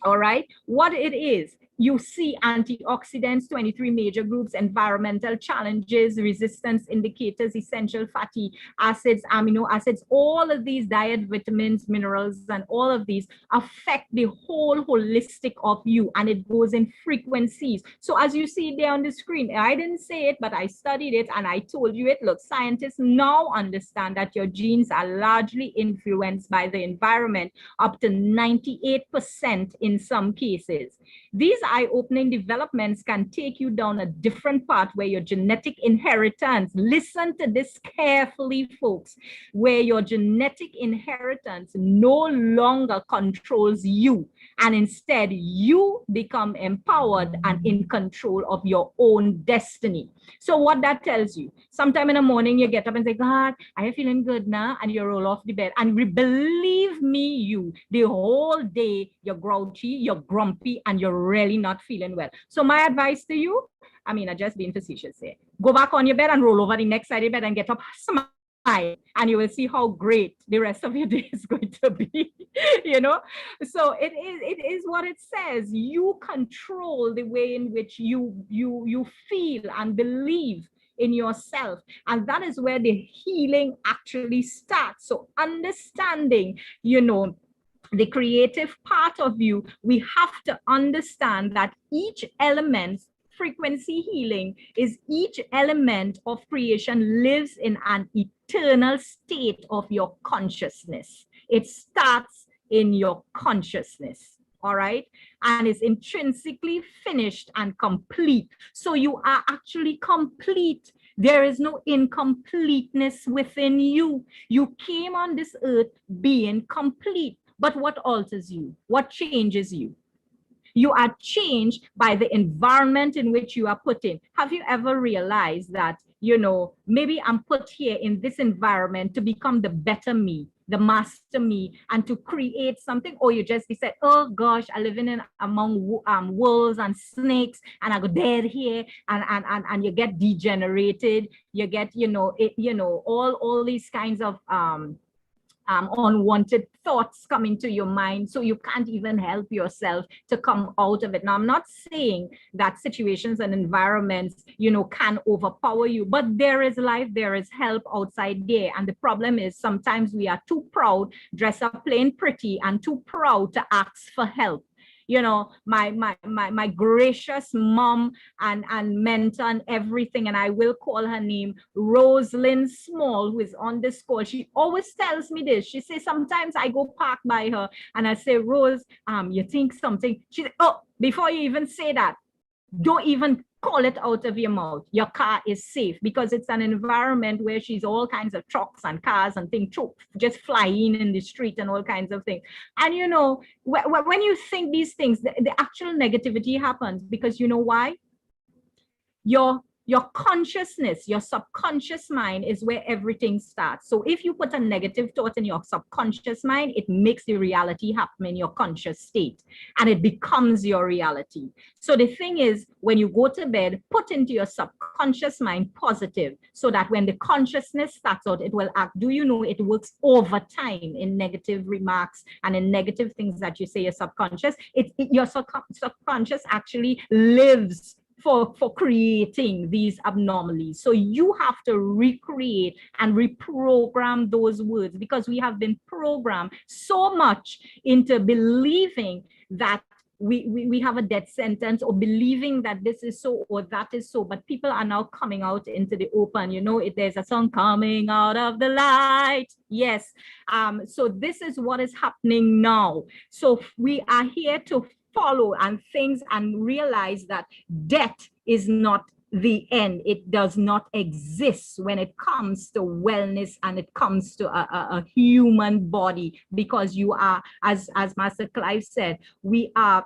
all right, what it is, you see antioxidants, 23 major groups, environmental challenges, resistance indicators, essential fatty acids, amino acids, all of these, diet, vitamins, minerals, and all of these affect the whole holistic of you, and it goes in frequencies. So as you see there on the screen, I didn't say it, but I studied it and I told you it. Look, scientists now understand that your genes are largely influenced by the environment, up to 98% in some cases. These eye-opening developments can take you down a different path where your genetic inheritance, listen to this carefully, folks, where your genetic inheritance no longer controls you, and instead you become empowered and in control of your own destiny. So what that tells you, sometime in the morning you get up and say, God, I am feeling good now, and you roll off the bed, and believe me, the whole day you're grouchy, you're grumpy, and you're really not feeling well. So my advice to you, I mean, I just being facetious here, go back on your bed and roll over the next side of the bed and get up, smile, and you will see how great the rest of your day is going to be. You know, so it is what it says. You control the way in which you feel and believe in yourself, and that is where the healing actually starts. So understanding, you know, the creative part of you, we have to understand that each element, frequency healing, is each element of creation lives in an eternal state of your consciousness. It starts in your consciousness, all right, and is intrinsically finished and complete. So you are actually complete. There is no incompleteness within you. You came on this earth being complete. But what alters you? What changes you? You are changed by the environment in which you are put in. Have you ever realized that, you know, maybe I'm put here in this environment to become the better me, the master me, and to create something? Or you just decide, oh gosh, I live in among wolves and snakes, and I go dead here, and you get degenerated. You get, you know, all these kinds of unwanted thoughts come into your mind, so you can't even help yourself to come out of it. Now, I'm not saying that situations and environments, you know, can overpower you, but there is life, there is help outside there. And the problem is sometimes we are too proud, dress up plain pretty, and too proud to ask for help. You know, my gracious mom and mentor and everything, and I will call her name, Rosalind Small, who is on this call. She always tells me this. She says, sometimes I go park by her and I say, Rose, you think something? She said, oh, before you even say that, don't even call it out of your mouth. Your car is safe, because it's an environment where she's all kinds of trucks and cars and things just flying in the street and all kinds of things. And you know, when you think these things, the actual negativity happens, because you know why? Your consciousness, your subconscious mind is where everything starts. So if you put a negative thought in your subconscious mind, it makes the reality happen in your conscious state, and it becomes your reality. So the thing is, when you go to bed, put into your subconscious mind positive, so that when the consciousness starts out, it will act. Do you know it works over time in negative remarks and in negative things that you say, your subconscious, your subconscious actually lives for creating these abnormalities. So you have to recreate and reprogram those words, because we have been programmed so much into believing that we have a death sentence, or believing that this is so or that is so. But people are now coming out into the open. You know, there's a song, coming out of the light. Yes. So this is what is happening now. So we are here to follow and things and realize that death is not the end. It does not exist when it comes to wellness and it comes to a human body, because you are, as Master Clive said, we are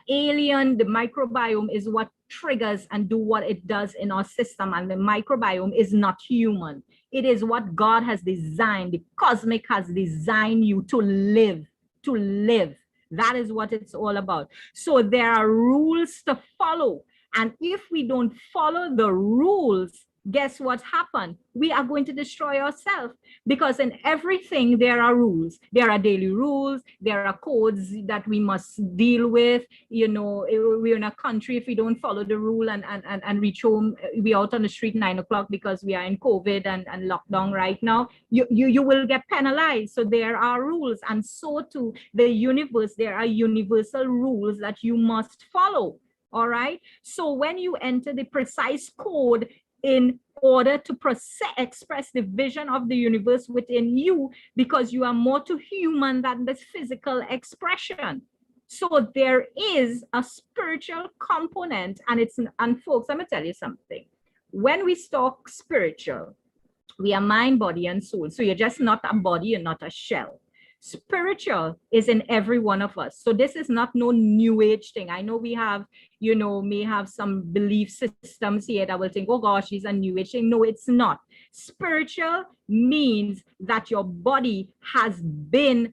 alien. The microbiome is what triggers and do what it does in our system, and the microbiome is not human. It is what God has designed. The cosmic has designed you to live, to live. That is what it's all about. So there are rules to follow, and if we don't follow the rules, guess what happened? We are going to destroy ourselves, because in everything there are rules. There are daily rules, there are codes that we must deal with. You know, we're in a country, if we don't follow the rule and reach home, we out on the street 9 o'clock because we are in COVID and lockdown right now, you will get penalized. So there are rules, and so too the universe, there are universal rules that you must follow. All right. So when you enter the precise code in order to express the vision of the universe within you, because you are more to human than this physical expression. So there is a spiritual component, and folks, I'm gonna tell you something. When we talk spiritual, we are mind, body, and soul. So you're just not a body, you're not a shell. Spiritual is in every one of us. So this is not no new age thing. I know we have, you know, may have some belief systems here that will think, oh gosh, it's a new age thing. No, it's not. Spiritual means that your body has been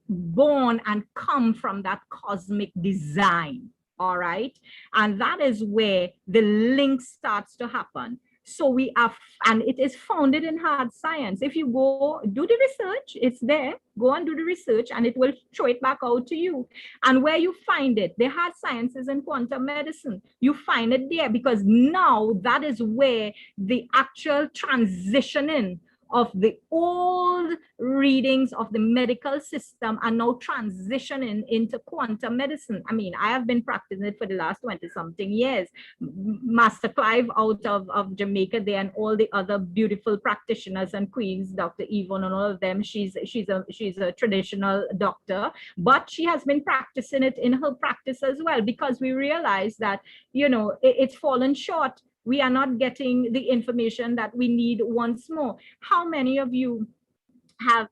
born and come from that cosmic design. All right. And that is where the link starts to happen. So we are, and it is founded in hard science. If you go do the research, it's there. Go and do the research and it will show it back out to you. And where you find it, the hard sciences in quantum medicine, you find it there, because now that is where the actual transitioning of the old readings of the medical system are now transitioning into quantum medicine. I mean, I have been practicing it for the last 20 something years. Master Clive out of Jamaica there, and all the other beautiful practitioners and queens, Dr. Yvonne and all of them, she's a traditional doctor, but she has been practicing it in her practice as well, because we realize that, you know, it's fallen short. We are not getting the information that we need once more. How many of you have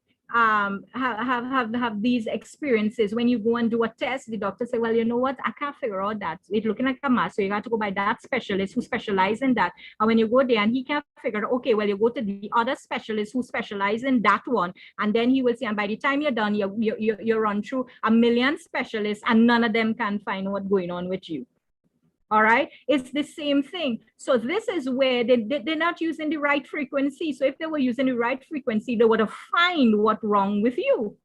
these experiences when you go and do a test? The doctor say, well, you know what, I can't figure out that. It's looking like a mass, so you got to go by that specialist who specializes in that. And when you go there and he can't figure out, okay, well, you go to the other specialist who specializes in that one, and then he will say, and by the time you're done, you run through a million specialists and none of them can find what's going on with you. All right, it's the same thing. So this is where they're not using the right frequency. So if they were using the right frequency, they would have found what's wrong with you.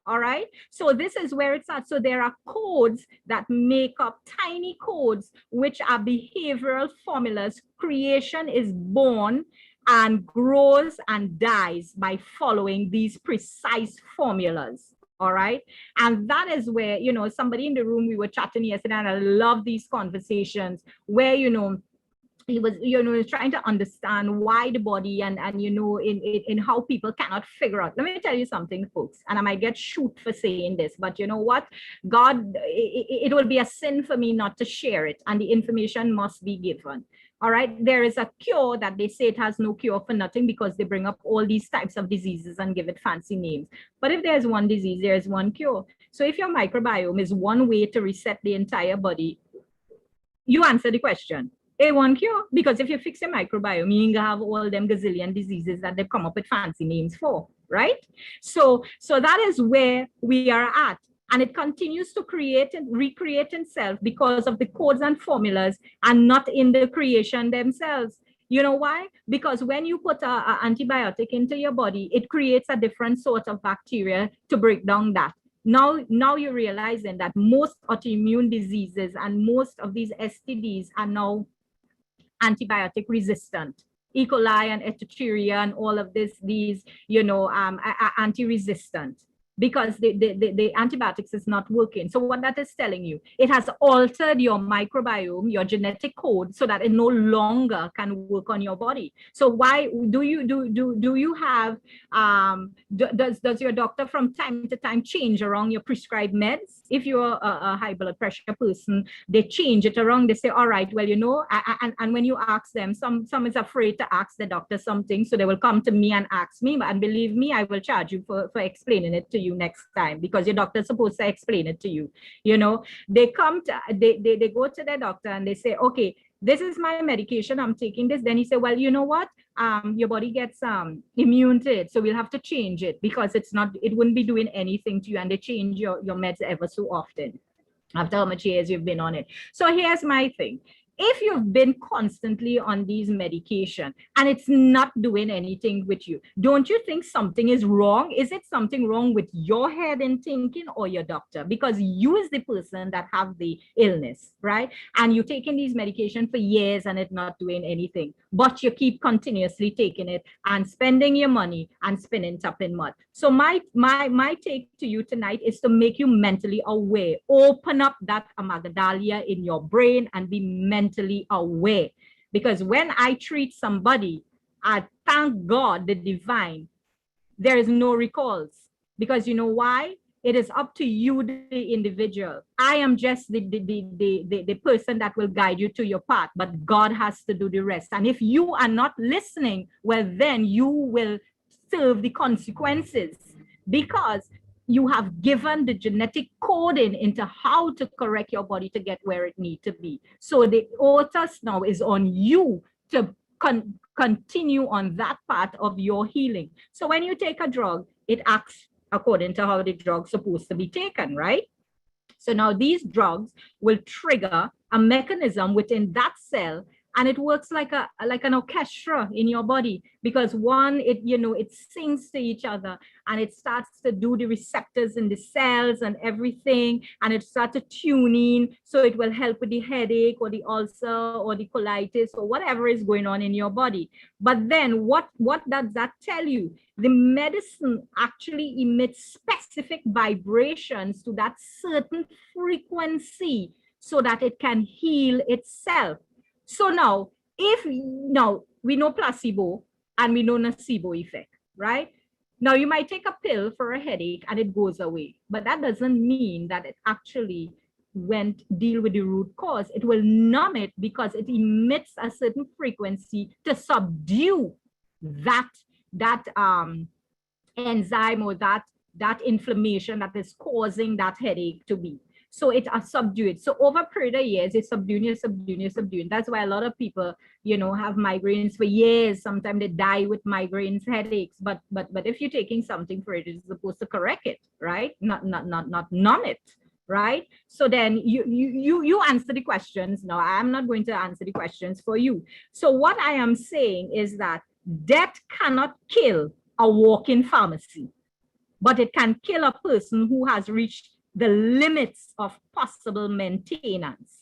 All right, so this is where it's at. So there are codes that make up tiny codes, which are behavioral formulas. Creation is born and grows and dies by following these precise formulas. All right. And that is where, you know, somebody in the room, we were chatting yesterday, and I love these conversations where, you know, he was, you know, trying to understand why the body and you know, in how people cannot figure out. Let me tell you something, folks, and I might get shoot for saying this, but you know what? God, it will be a sin for me not to share it, and the information must be given. All right, there is a cure that they say it has no cure for nothing, because they bring up all these types of diseases and give it fancy names. But if there's one disease, there's one cure. So if your microbiome is one way to reset the entire body, you answer the question. A1 cure, because if you fix your microbiome, you have all them gazillion diseases that they've come up with fancy names for, right? So that is where we are at. And it continues to create and recreate itself because of the codes and formulas, and not in the creation themselves. You know why? Because when you put an antibiotic into your body, it creates a different sort of bacteria to break down that. Now you're realizing that most autoimmune diseases and most of these STDs are now antibiotic resistant. E. coli and Echinacea and all of these, you know, anti-resistant. because the antibiotics is not working. So what that is telling you, it has altered your microbiome, your genetic code, so that it no longer can work on your body. So why do you have does your doctor from time to time change around your prescribed meds? If you're a high blood pressure person, they change it around. They say, all right, well, and when you ask them, some is afraid to ask the doctor something, so they will come to me and ask me, and believe me, I will charge you for explaining it to you next time, because your doctor's supposed to explain it to you. They go to their doctor and they say, okay, this is my medication, I'm taking this. Then he said, well, you know what, your body gets immune to it, so we'll have to change it, because it wouldn't be doing anything to you. And they change your meds ever so often after how much years you've been on it. So here's my thing. If you've been constantly on these medication and it's not doing anything with you, don't you think something is wrong? Is it something wrong with your head and thinking, or your doctor? Because you is the person that have the illness, right? And you're taking these medication for years and it's not doing anything, but you keep continuously taking it and spending your money and spinning top in mud. So my take to you tonight is to make you mentally aware. Open up that amygdala in your brain and be mentally aware. Because when I treat somebody, I thank God, the divine, there is no recalls. Because you know why? It is up to you, the individual. I am just the person that will guide you to your path, but God has to do the rest. And if you are not listening, well, then you will serve the consequences, because you have given the genetic coding into how to correct your body to get where it needs to be. So the onus now is on you to continue on that path of your healing. So when you take a drug, it acts according to how the drug's supposed to be taken, right? So now these drugs will trigger a mechanism within that cell, and it works like an orchestra in your body, because it syncs to each other, and it starts to do the receptors in the cells and everything, and it starts to tune in, so it will help with the headache or the ulcer or the colitis or whatever is going on in your body. But then what does that tell you? The medicine actually emits specific vibrations to that certain frequency so that it can heal itself. So now, we know placebo and we know nocebo effect, right? Now you might take a pill for a headache and it goes away, but that doesn't mean that it actually deal with the root cause. It will numb it because it emits a certain frequency to subdue that enzyme or that inflammation that is causing that headache to be. So it subdue it. So over a period of years, it's subduing. That's why a lot of people, have migraines for years. Sometimes they die with migraines, headaches. But if you're taking something for it, it's supposed to correct it, right? Not numb it, right? So then you answer the questions. No, I'm not going to answer the questions for you. So what I am saying is that death cannot kill a walk-in pharmacy, but it can kill a person who has reached the limits of possible maintenance.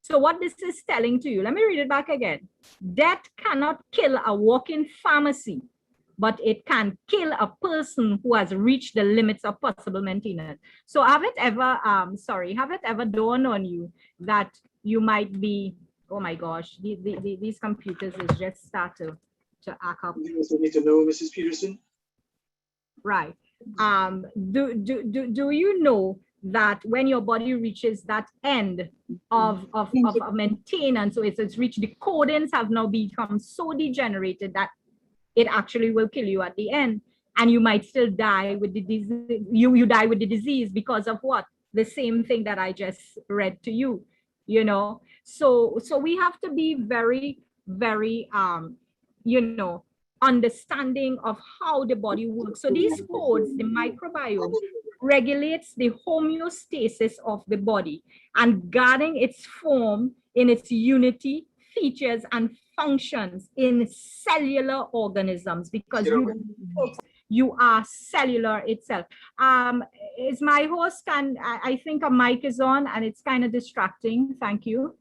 So what this is telling to you, let me read it back again. Death cannot kill a walk-in pharmacy, but it can kill a person who has reached the limits of possible maintenance. So have it ever dawned on you that you might be, oh my gosh, these computers is just start to act up. You also need to know, Mrs. Peterson. Right. Do you know that when your body reaches that end of maintenance, so it's reached, the codons have now become so degenerated that it actually will kill you at the end, and you might still die with the disease. You die with the disease because of what? The same thing that I just read to you. So we have to be very, very understanding of how the body works. So these codes, the microbiome, regulates the homeostasis of the body and guarding its form in its unity, features, and functions in cellular organisms, because you are cellular itself. Is my host, I think a mic is on and it's kind of distracting. Thank you.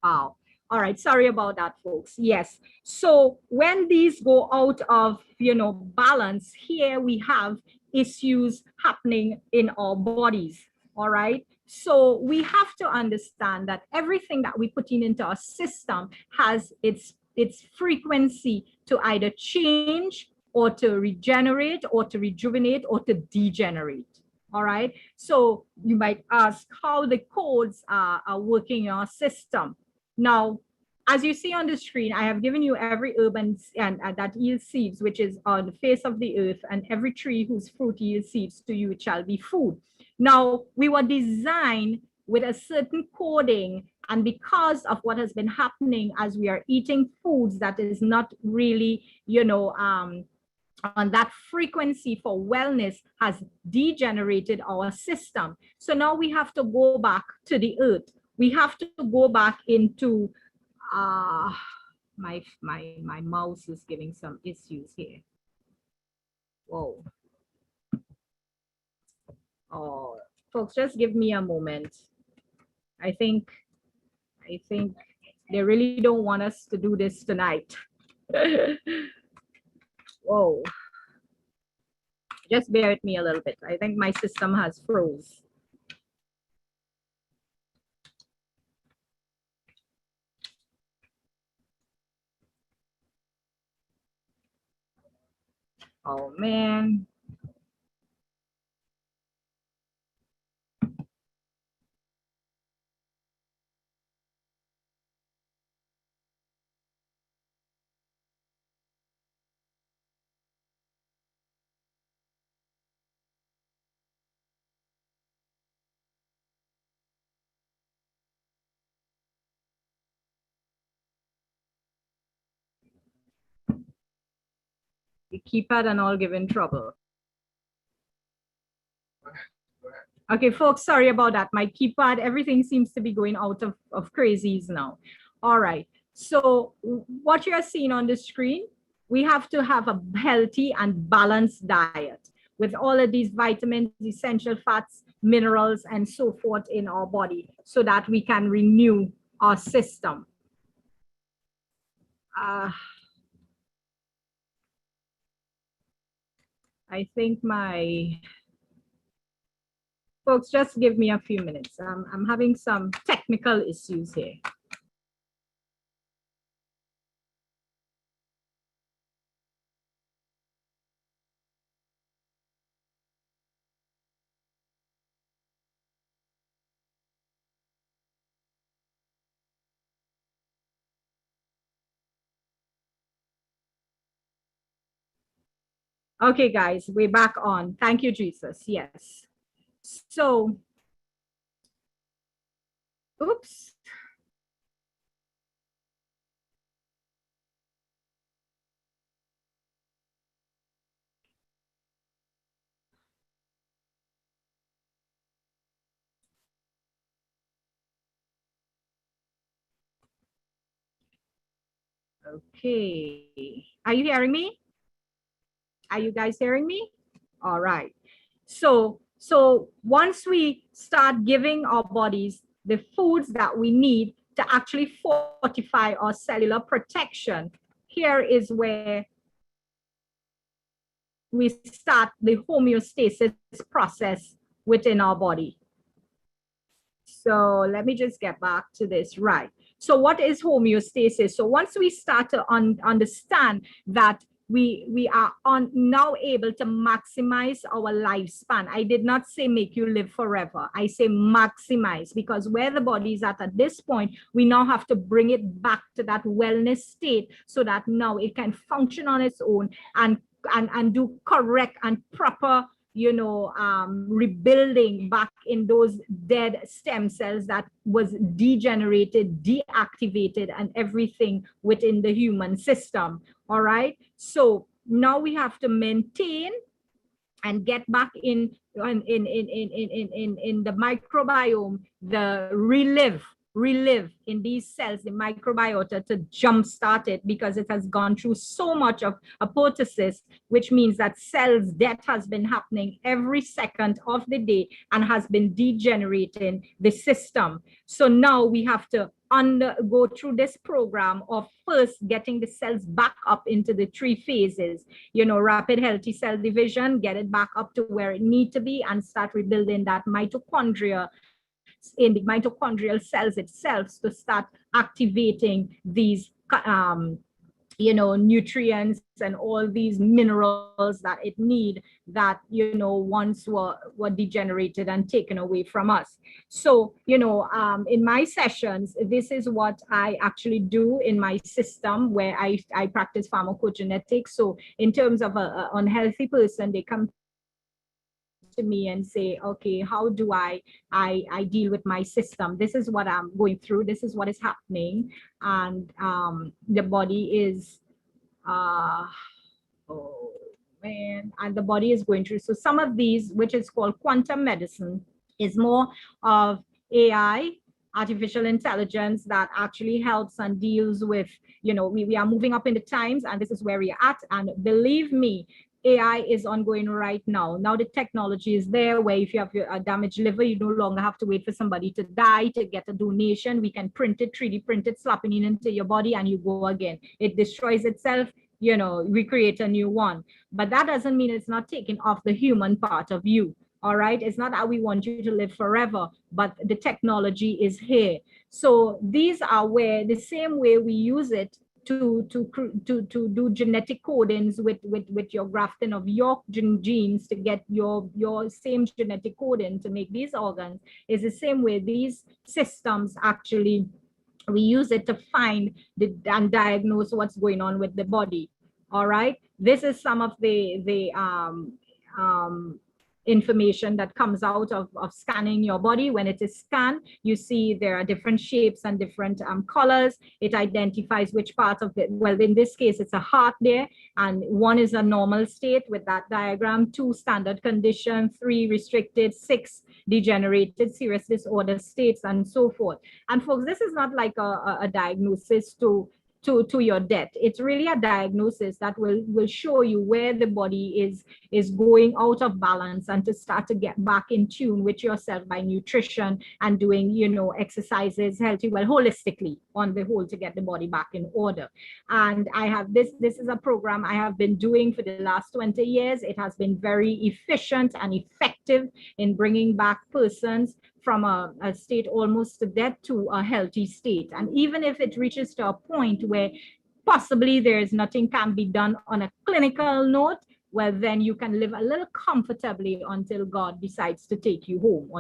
Wow. All right. Sorry about that, folks. Yes. So when these go out of, balance, here we have issues happening in our bodies. All right. So we have to understand that everything that we put into our system has its frequency to either change or to regenerate or to rejuvenate or to degenerate. All right. So you might ask how the codes are working in our system. Now, as you see on the screen, I have given you every herb and that yields seeds, which is on the face of the earth, and every tree whose fruit yields seeds to you, it shall be food. Now, we were designed with a certain coding, and because of what has been happening as we are eating foods that is not really, on that frequency for wellness has degenerated our system. So now we have to go back to the earth. We have to go back into my mouse is giving some issues here. Whoa. Oh, folks, just give me a moment. I think they really don't want us to do this tonight. Whoa. Just bear with me a little bit. I think my system has froze. Oh, man. The keypad and all giving trouble. Okay, folks, sorry about that. My keypad, everything seems to be going out of crazies now. All right. So what you are seeing on the screen, we have to have a healthy and balanced diet with all of these vitamins, essential fats, minerals, and so forth in our body so that we can renew our system. I think my folks, just give me a few minutes. I'm having some technical issues here. Okay, guys, we're back on. Thank you, Jesus. Yes. So, oops. Okay. Are you hearing me? Are you guys hearing me? All right. So once we start giving our bodies the foods that we need to actually fortify our cellular protection, here is where we start the homeostasis process within our body. So let me just get back to this. Right. So what is homeostasis? So once we start to understand that we are now able to maximize our lifespan. I did not say make you live forever. I say maximize, because where the body is at this point, we now have to bring it back to that wellness state so that now it can function on its own and do correct and proper rebuilding back in those dead stem cells that was degenerated, deactivated, and everything within the human system. All right. So now we have to maintain and get back in the microbiome, the relive in these cells, the microbiota, to jumpstart it, because it has gone through so much of apoptosis, which means that cells death has been happening every second of the day and has been degenerating the system. So now we have to go through this program of first getting the cells back up into the 3 phases, rapid healthy cell division, get it back up to where it needs to be, and start rebuilding that mitochondria in the mitochondrial cells itself to start activating these nutrients and all these minerals that it need that once were degenerated and taken away from us. So in my sessions, this is what I actually do in my system where I practice pharmacogenetics. So in terms of an unhealthy person, they come to me and say, okay, how do I deal with my system? This is what I'm going through, this is what is happening. And the body is oh man, and the body is going through. So some of these, which is called quantum medicine, is more of AI, artificial intelligence, that actually helps and deals with, we are moving up in the times, and this is where we are at. And believe me, AI is ongoing right now. Now the technology is there where if you have a damaged liver, you no longer have to wait for somebody to die to get a donation. We can print it, 3D print it, slap it into your body, and you go again. It destroys itself, we create a new one. But that doesn't mean it's not taking off the human part of you. All right. It's not that we want you to live forever, but the technology is here. So these are where the same way we use it to do genetic codings with your grafting of your genes to get your same genetic coding to make these organs, is the same way these systems actually, we use it to find and diagnose what's going on with the body. All right. This is some of the information that comes out of scanning your body. When it is scanned, you see there are different shapes and different colors. It identifies which part of it. Well, in this case, it's a heart there, and 1 is a normal state with that diagram, 2 standard condition, 3 restricted, 6 degenerated serious disorder states, and so forth. And folks, this is not like a diagnosis to your death. It's really a diagnosis that will show you where the body is going out of balance, and to start to get back in tune with yourself by nutrition and doing, exercises, healthy, well, holistically on the whole, to get the body back in order. And I have this is a program I have been doing for the last 20 years. It has been very efficient and effective in bringing back persons from a state almost to death to a healthy state. And even if it reaches to a point where possibly there is nothing can be done on a clinical note, well, then you can live a little comfortably until God decides to take you home.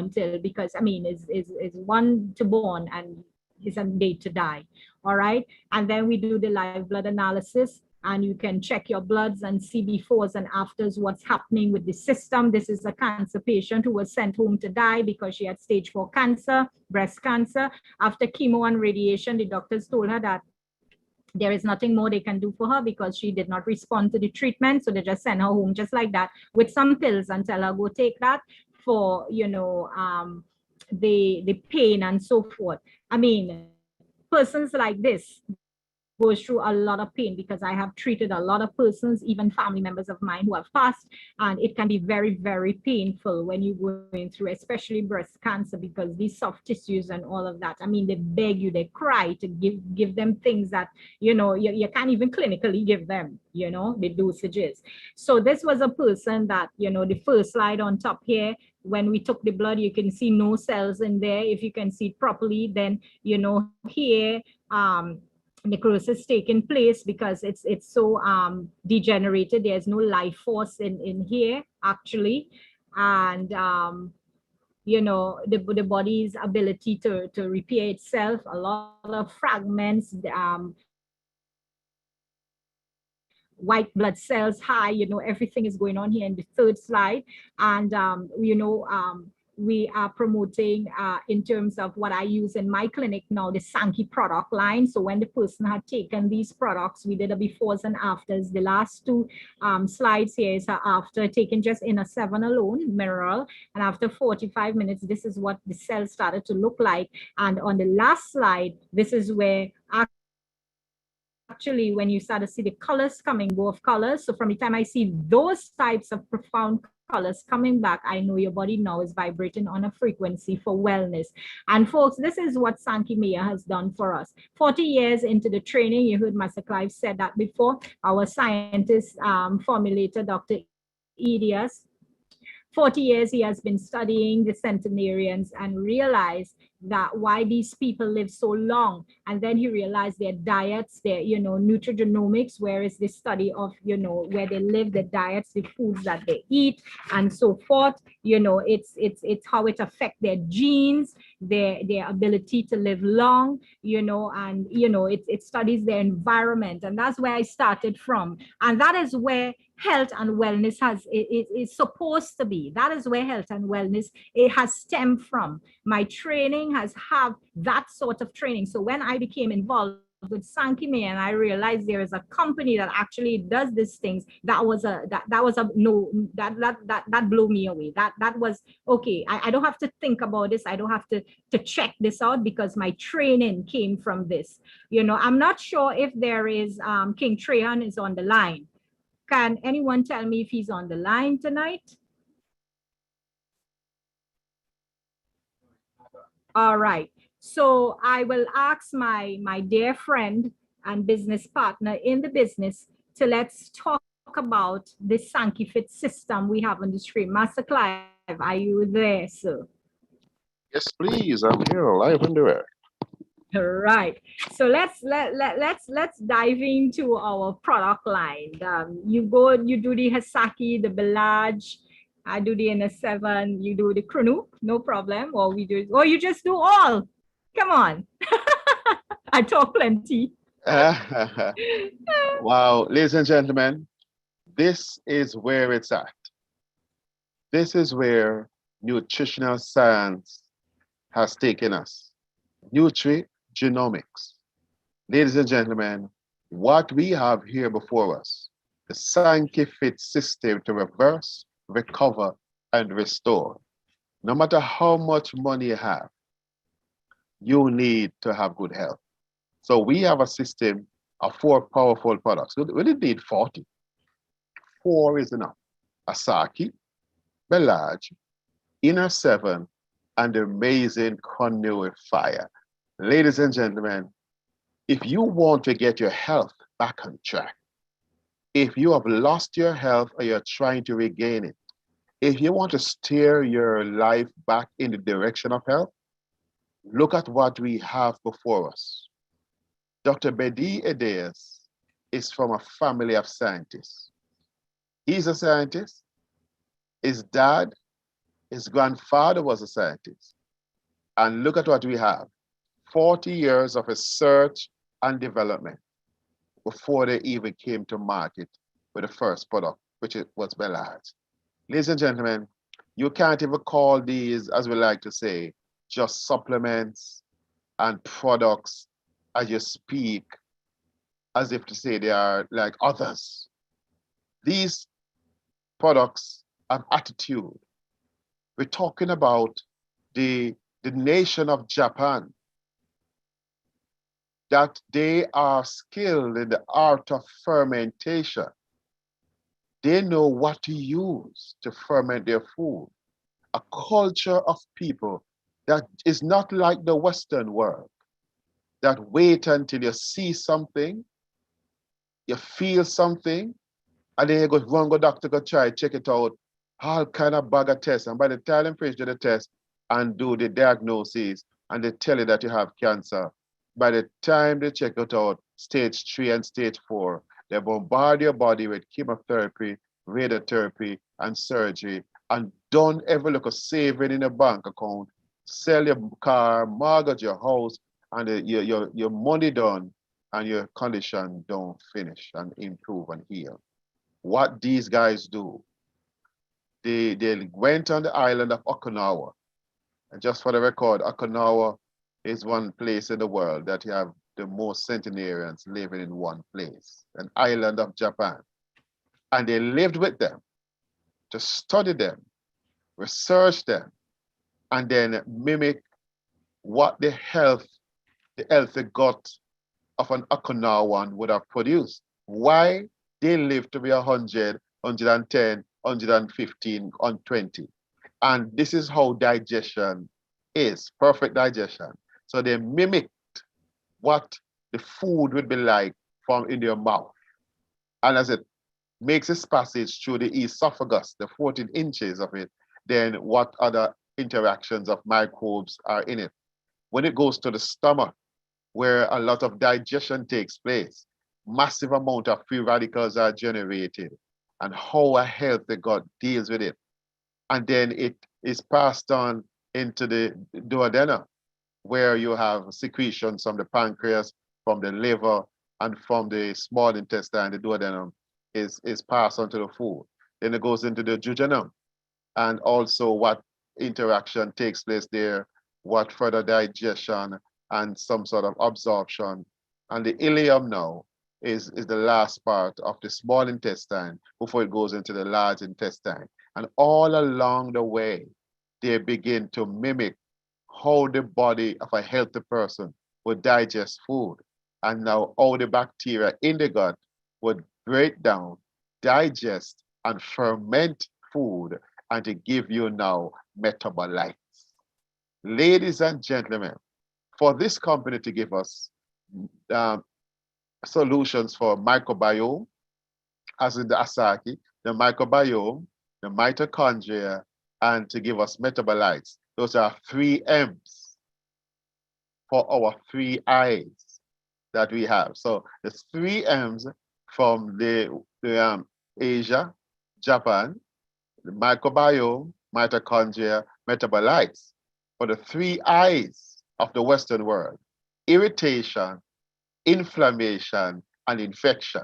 Because I mean, is one to born and is a day to die. All right. And then we do the live blood analysis, and you can check your bloods and see befores and afters what's happening with the system. This is a cancer patient who was sent home to die because she had stage 4 cancer, breast cancer. After chemo and radiation, the doctors told her that there is nothing more they can do for her because she did not respond to the treatment. So they just send her home just like that with some pills and tell her, go take that for, the pain and so forth. I mean, persons like this goes through a lot of pain, because I have treated a lot of persons, even family members of mine who have passed, and it can be very, very painful when you're going through, especially breast cancer, because these soft tissues and all of that, I mean, they beg you, they cry to give them things that, you can't even clinically give them, the dosages. So this was a person that, the first slide on top here, when we took the blood, you can see no cells in there. If you can see it properly, then, here, necrosis taking place because it's so degenerated. There's no life force in here actually. And the body's ability to repair itself, a lot of fragments, white blood cells high, everything is going on here in the third slide. And we are promoting in terms of what I use in my clinic now, the Sankey product line. So when the person had taken these products, we did a befores and afters. The last 2 slides here is after taking just in a 7 alone, mineral, and after 45 minutes, this is what the cells started to look like. And on the last slide, this is where actually actually when you start to see the colors coming, both colors. So from the time I see those types of profound colors coming back, I know your body now is vibrating on a frequency for wellness. And folks, this is what Sankey Meyer has done for us. 40 years into the training, you heard Master Clive said that before, our scientist formulator, Dr. Edias, 40 years he has been studying the centenarians and realized that why these people live so long. And then he realized their diets, their, nutrigenomics, where is the study of, where they live, the diets, the foods that they eat, and so forth. It's how it affects their genes, their ability to live long, and, it studies their environment. And that's where I started from. And that is where health and wellness is supposed to be. That is where health and wellness, it has stemmed from. My training has have that sort of training. So when I became involved with Sankey Meyer and I realized there is a company that actually does these things, that blew me away. That was okay. I don't have to think about this. I don't have to check this out because my training came from this. I'm not sure if there is King Trahan is on the line. Can anyone tell me if he's on the line tonight? All right. So I will ask my dear friend and business partner in the business to let's talk about the Sankey Fit system we have on the screen. Master Clive, are you there, sir? Yes, please. I'm here live and direct. Right. So let's dive into our product line. You do the Hasaki, the Belage. I do the NS7. You do the Krunu, no problem. Or you just do all. Come on. I talk plenty. Wow, ladies and gentlemen, this is where it's at. This is where nutritional science has taken us. Nutrigenomics. Ladies and gentlemen, what we have here before us, the scientific system to reverse, recover, and restore. No matter how much money you have, you need to have good health. So we have a system of 4 powerful products. We didn't need 40. 4 is enough. Asaki, Belage, Inner 7, and the amazing Conway Fire. Ladies and gentlemen, if you want to get your health back on track, if you have lost your health or you're trying to regain it, if you want to steer your life back in the direction of health, look at what we have before us. Dr. Bedi Edeas is from a family of scientists. He's a scientist. His dad, his grandfather was a scientist. And look at what we have. 40 years of research and development before they even came to market with the first product, which was Belage. Ladies and gentlemen, you can't even call these, as we like to say, just supplements and products as you speak, as if to say they are like others. These products have attitude. We're talking about the nation of Japan, that they are skilled in the art of fermentation. They know what to use to ferment their food. A culture of people that is not like the Western world, that wait until you see something, you feel something, and then you go run go doctor, go try, check it out, all kind of bag of tests. And by the time they finish the test and do the diagnosis, and they tell you that you have cancer, by the time they check it out, stage 3 and stage 4, they bombard your body with chemotherapy, radiotherapy, and surgery, and don't ever look at saving in a bank account, sell your car, mortgage your house, and your money done, and your condition don't finish and improve and heal. What these guys do, they went on the island of Okinawa. And just for the record, Okinawa is one place in the world that you have the most centenarians living in one place, an island of Japan. And they lived with them to study them, research them, and then mimic what the healthy gut of an Okinawan would have produced. Why? They live to be 100, 110, 115, 120. And this is how digestion is, perfect digestion. So they mimicked what the food would be like from in your mouth. And as it makes its passage through the esophagus, the 14 inches of it, then what other interactions of microbes are in it. When it goes to the stomach, where a lot of digestion takes place, massive amount of free radicals are generated, and how a healthy gut deals with it. And then it is passed on into the duodenum, where you have secretions from the pancreas, from the liver, and from the small intestine. The duodenum is passed on to the food. Then it goes into the jejunum, and also what interaction takes place there, what further digestion and some sort of absorption. And the ileum now is the last part of the small intestine before it goes into the large intestine. And all along the way, they begin to mimic how the body of a healthy person would digest food. And now all the bacteria in the gut would break down, digest, and ferment food, and to give you now metabolites. Ladies and gentlemen, for this company to give us solutions for microbiome, as in the Asaki, the microbiome, the mitochondria, and to give us metabolites. Those are 3 M's for our 3 I's that we have. So the 3 M's from the Asia, Japan, the microbiome, mitochondria, metabolites. For the 3 I's of the Western world: irritation, inflammation, and infection.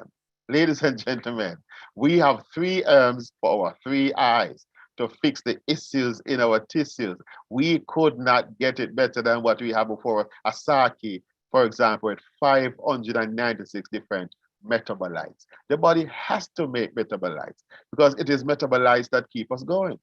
Ladies and gentlemen, we have 3 M's for our 3 I's to fix the issues in our tissues. We could not get it better than what we have before. Asaki, for example, with 596 different metabolites. The body has to make metabolites because it is metabolites that keep us going.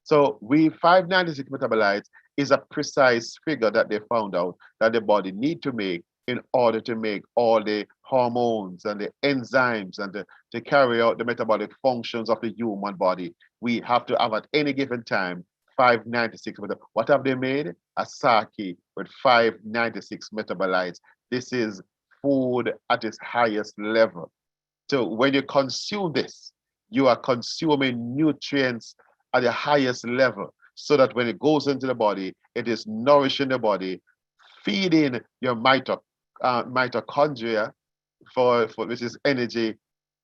So 596 metabolites is a precise figure that they found out that the body need to make in order to make all the hormones and the enzymes and to carry out the metabolic functions of the human body. We have to have at any given time 596 metabolites. What have they made? A sake with 596 metabolites. This is food at its highest level. So when you consume this, you are consuming nutrients at the highest level so that when it goes into the body, it is nourishing the body, feeding your mitochondria, for which is energy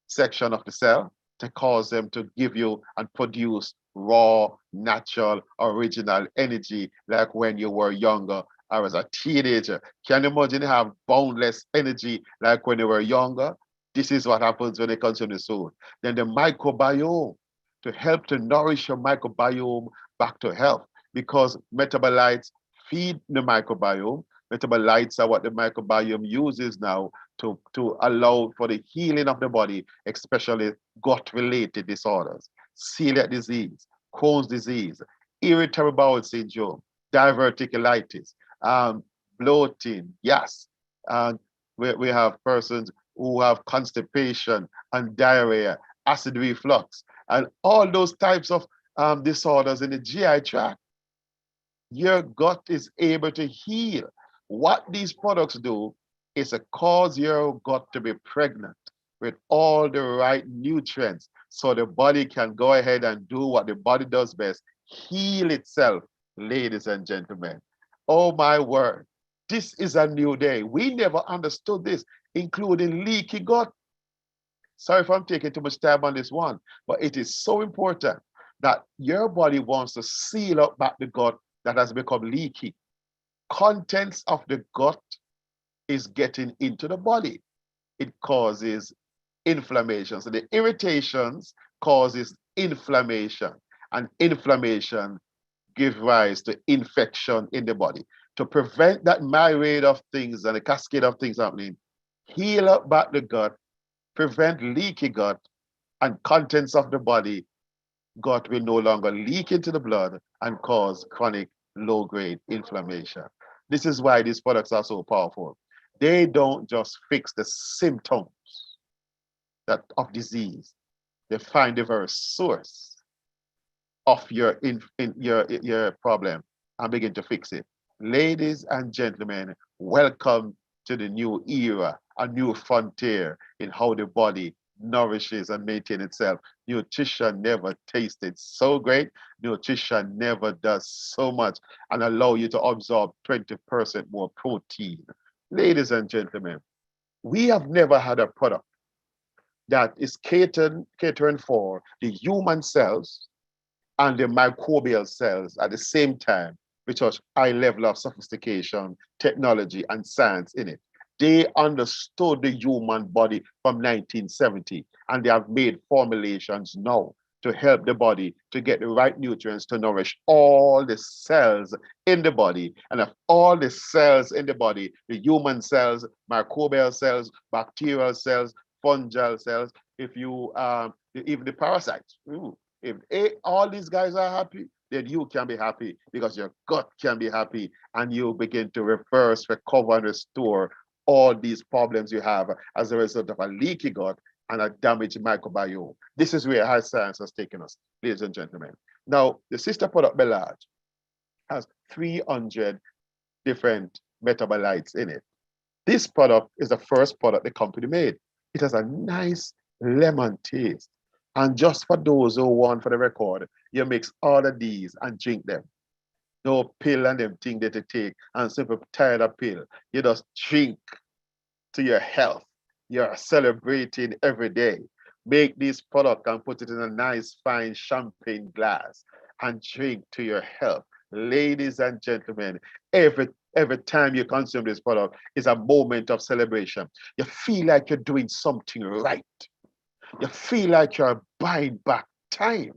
section of the cell, to cause them to give you and produce raw, natural, original energy like when you were younger or as a teenager. Can you imagine have boundless energy like when you were younger? This is what happens when they consume the food. Then the microbiome, to help to nourish your microbiome back to health, because metabolites feed the microbiome. Metabolites are what the microbiome uses now to allow for the healing of the body, especially gut-related disorders, celiac disease, Crohn's disease, irritable bowel syndrome, diverticulitis, bloating, yes. We have persons who have constipation and diarrhea, acid reflux, and all those types of disorders in the GI tract. Your gut is able to heal. What these products do is to cause your gut to be pregnant with all the right nutrients so the body can go ahead and do what the body does best, heal itself, ladies and gentlemen. Oh my word, this is a new day. We never understood this, including leaky gut. Sorry if I'm taking too much time on this one, but it is so important that your body wants to seal up back the gut that has become leaky. Contents of the gut is getting into the body. It causes inflammation. So the irritations causes inflammation, and inflammation gives rise to infection in the body. To prevent that myriad of things and a cascade of things happening, heal up back the gut, prevent leaky gut, and contents of the body, gut will no longer leak into the blood and cause chronic low-grade inflammation. This is why these products are so powerful. They don't just fix the symptoms of disease. They find the very source of your problem and begin to fix it. Ladies and gentlemen, welcome to the new era, a new frontier in how the body nourishes and maintains itself. Nutrition never tasted so great. Nutrition never does so much and allow you to absorb 20% more protein. Ladies and gentlemen, we have never had a product that is catering for the human cells and the microbial cells at the same time, which was high level of sophistication, technology, and science in it. They understood the human body from 1970, and they have made formulations now to help the body to get the right nutrients to nourish all the cells in the body. And of all the cells in the body, the human cells, microbial cells, bacterial cells, fungal cells, if you even the parasites. If all these guys are happy, then you can be happy because your gut can be happy, and you begin to reverse, recover, and restore all these problems you have as a result of a leaky gut and a damaged microbiome. This is where high science has taken us, ladies and gentlemen. Now, the sister product Belage has 300 different metabolites in it. This product is the first product the company made. It has a nice lemon taste. And just for those who want for the record, you mix all of these and drink them. No pill and them thing that you take and simple tired of pill. You just drink to your health. You're celebrating every day. Make this product and put it in a nice fine champagne glass and drink to your health. Ladies and gentlemen, every time you consume this product is a moment of celebration. You feel like you're doing something right. You feel like you're buying back time.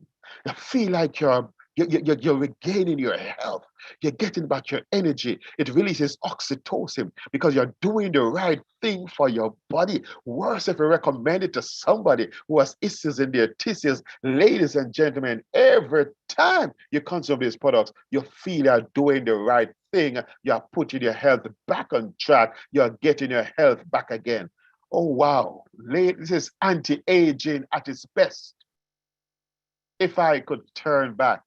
You feel like you're regaining your health. You're getting back your energy. It releases oxytocin because you're doing the right thing for your body. Worse if you recommend it to somebody who has issues in their tissues. Ladies and gentlemen, every time you consume these products, you feel you're doing the right thing. You're putting your health back on track. You're getting your health back again. Oh, wow. This is anti-aging at its best. If I could turn back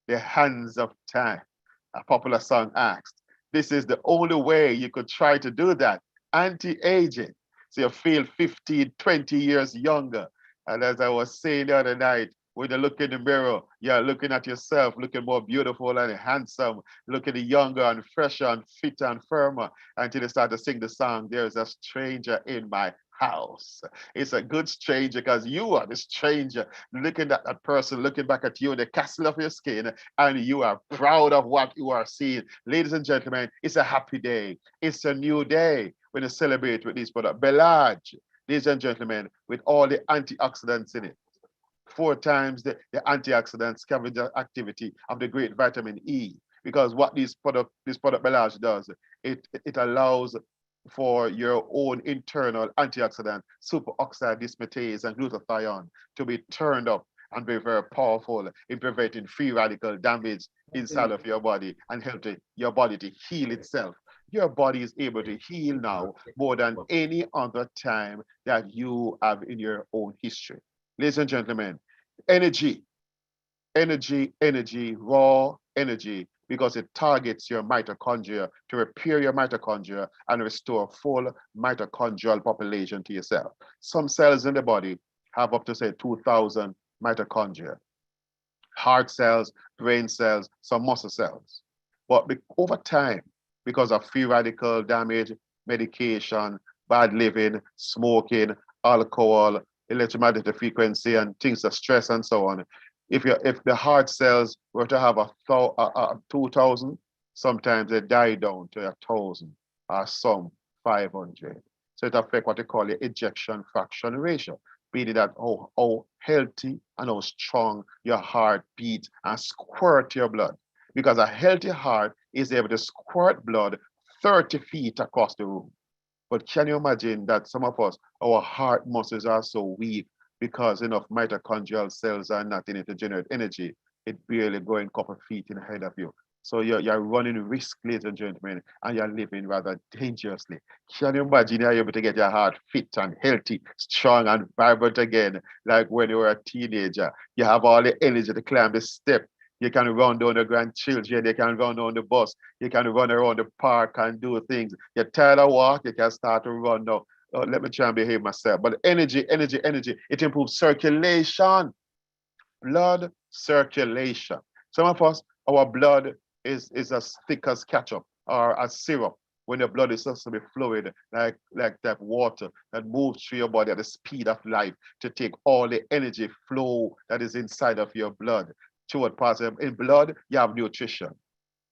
the hands of time, a popular song asked, this is the only way you could try to do that. Anti-aging. So you feel 15, 20 years younger. And as I was saying the other night, when you look in the mirror, you're looking at yourself, looking more beautiful and handsome, looking younger and fresher and fitter and firmer, until you start to sing the song, there's a stranger in my house. It's a good stranger because you are the stranger, looking at that person, looking back at you in the castle of your skin, and you are proud of what you are seeing. Ladies and gentlemen, it's a happy day. It's a new day when you celebrate with this product. Belage, ladies and gentlemen, with all the antioxidants in it. 4 times the antioxidant scavenger activity of the great vitamin E. Because what this product Belage does, it allows for your own internal antioxidant, superoxide dismutase and glutathione, to be turned up and be very powerful in preventing free radical damage inside of your body and helping your body to heal itself. Your body is able to heal now more than any other time that you have in your own history. Ladies and gentlemen, energy, raw energy, because it targets your mitochondria to repair your mitochondria and restore full mitochondrial population to yourself. Some cells in the body have up to, say, 2,000 mitochondria. Heart cells, brain cells, some muscle cells. But over time, because of free radical damage, medication, bad living, smoking, alcohol, electromagnetic frequency, and things of stress and so on, if the heart cells were to have a 2,000, sometimes they die down to 1,000 or some 500. So it affects what they call the ejection fraction ratio, meaning that how healthy and how strong your heart beats and squirt your blood. Because a healthy heart is able to squirt blood 30 feet across the room. But can you imagine that some of us, our heart muscles are so weak because enough mitochondrial cells are not in it to generate energy? It barely going a couple of feet in ahead of you. So you're running risk, ladies and gentlemen, and you're living rather dangerously. Can you imagine you're able to get your heart fit and healthy, strong and vibrant again, like when you were a teenager? You have all the energy to climb the step. You can run down the grandchildren, you can run on the bus, you can run around the park and do things. You're tired of walk, you can start to run now. Oh, let me try and behave myself. But energy, energy, energy, it improves circulation, blood circulation. Some of us, our blood is as thick as ketchup or as syrup. When your blood is supposed to be fluid, like that water that moves through your body at the speed of light to take all the energy flow that is inside of your blood. Toward parts of in blood, you have nutrition.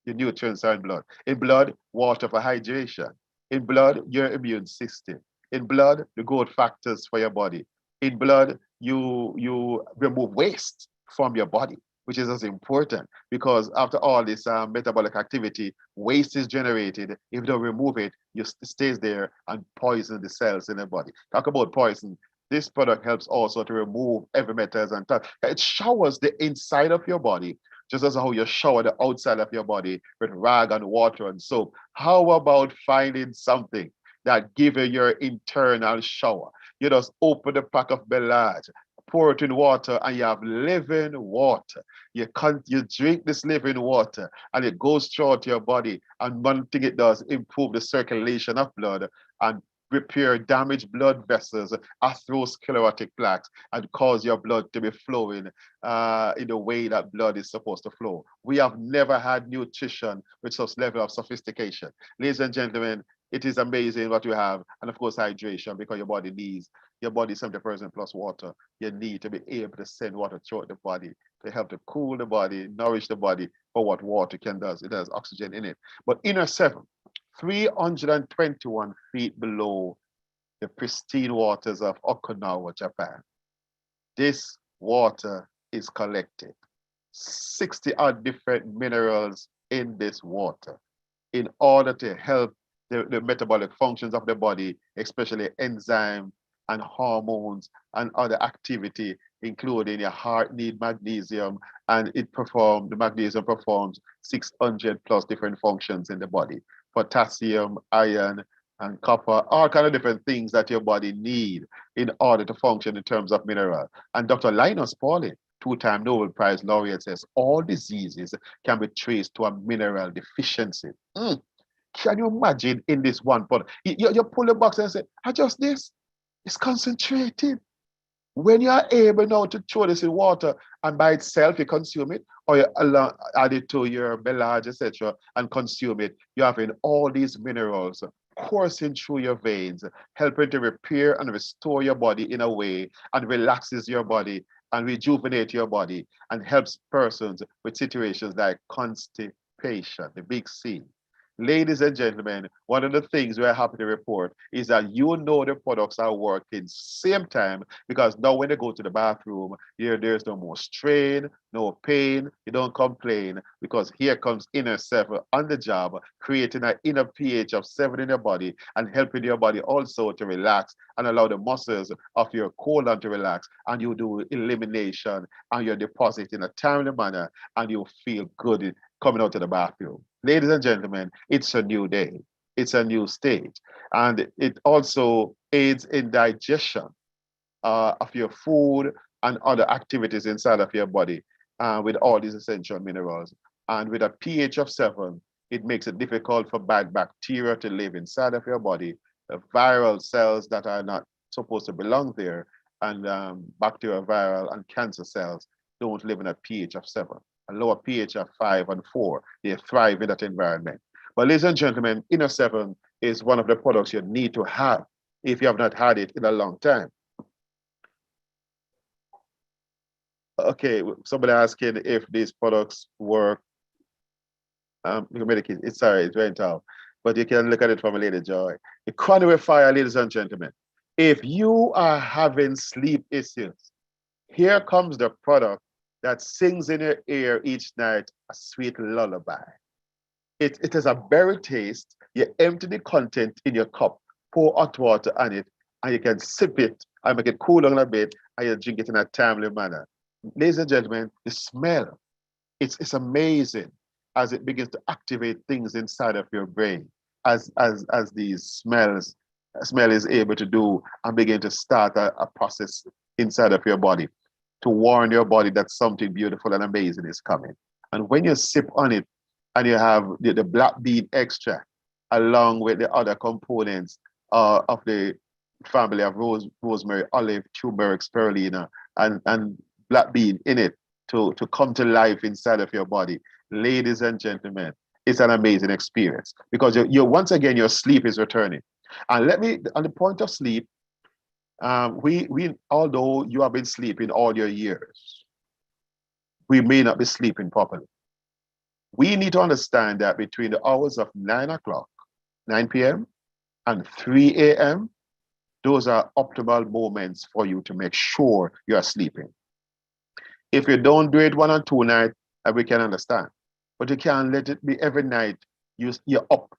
Your nutrients are in blood. In blood, water for hydration. In blood, your immune system. In blood, the growth factors for your body. In blood, you remove waste from your body, which is as important because after all this metabolic activity, waste is generated. If you don't remove it, it stays there and poison the cells in the body. Talk about poison. This product helps also to remove heavy metals and stuff. It showers the inside of your body just as how you shower the outside of your body with rag and water and soap. How about finding something that gives you your internal shower? You just open the pack of Belage, pour it in water, and you have living water. You drink this living water, and it goes throughout your body. And one thing it does, improve the circulation of blood and repair damaged blood vessels, atherosclerotic plaques, and cause your blood to be flowing in the way that blood is supposed to flow. We have never had nutrition with such level of sophistication. Ladies and gentlemen, it is amazing what you have. And of course, hydration, because your body is 70% plus water. You need to be able to send water throughout the body to help to cool the body, nourish the body for what water can do. It has oxygen in it. But inner 7, 321 feet below the pristine waters of Okinawa, Japan. This water is collected. 60 odd different minerals in this water in order to help the metabolic functions of the body, especially enzyme and hormones and other activity, including your heart need magnesium, and the magnesium performs 600 plus different functions in the body. Potassium, iron, and copper, all kind of different things that your body need in order to function in terms of mineral. And Dr. Linus Pauling, two-time Nobel Prize laureate, says all diseases can be traced to a mineral deficiency. Can you imagine in this one product? You pull the box and say, adjust this. It's concentrated. When you are able now to throw this in water and by itself you consume it, or you add it to your Belage, etc., and consume it, you're having all these minerals coursing through your veins, helping to repair and restore your body in a way and relaxes your body and rejuvenate your body and helps persons with situations like constipation, the big C. Ladies and gentlemen, one of the things we're happy to report is that you know the products are working same time because now when they go to the bathroom, there's no more strain, no pain, you don't complain because here comes inner 7 on the job, creating an inner pH of 7 in your body and helping your body also to relax and allow the muscles of your colon to relax, and you do elimination and you deposit in a timely manner and you feel good coming out of the bathroom. Ladies and gentlemen, it's a new day. It's a new stage. And it also aids in digestion of your food and other activities inside of your body with all these essential minerals. And with a pH of 7, it makes it difficult for bad bacteria to live inside of your body, the viral cells that are not supposed to belong there, and bacterial, viral, and cancer cells don't live in a pH of 7. A lower pH of 5 and 4, they thrive in that environment. But ladies and gentlemen, Inner 7 is one of the products you need to have if you have not had it in a long time. Okay, somebody asking if these products work. It's sorry, it went out. But you can look at it from a Lady Joy. The Conway Fire, ladies and gentlemen. If you are having sleep issues, here comes the product that sings in your ear each night a sweet lullaby. It has a berry taste. You empty the content in your cup, pour hot water on it, and you can sip it and make it cool down a bit, and you drink it in a timely manner. Ladies and gentlemen, the smell, it's amazing. as it begins to activate things inside of your brain, as these smell is able to do and begin to start a process inside of your body to warn your body that something beautiful and amazing is coming. And when you sip on it and you have the black bean extract along with the other components of the family of rosemary, olive, turmeric, spirulina, and black bean in it to come to life inside of your body. Ladies and gentlemen, it's an amazing experience because you once again, your sleep is returning. And let me, on the point of sleep, we although you have been sleeping all your years, we may not be sleeping properly. We need to understand that between the hours of 9 o'clock, 9 p.m. and 3 a.m., those are optimal moments for you to make sure you are sleeping. If you don't do it 1 or 2 nights, we can understand. But you can't let it be every night you're up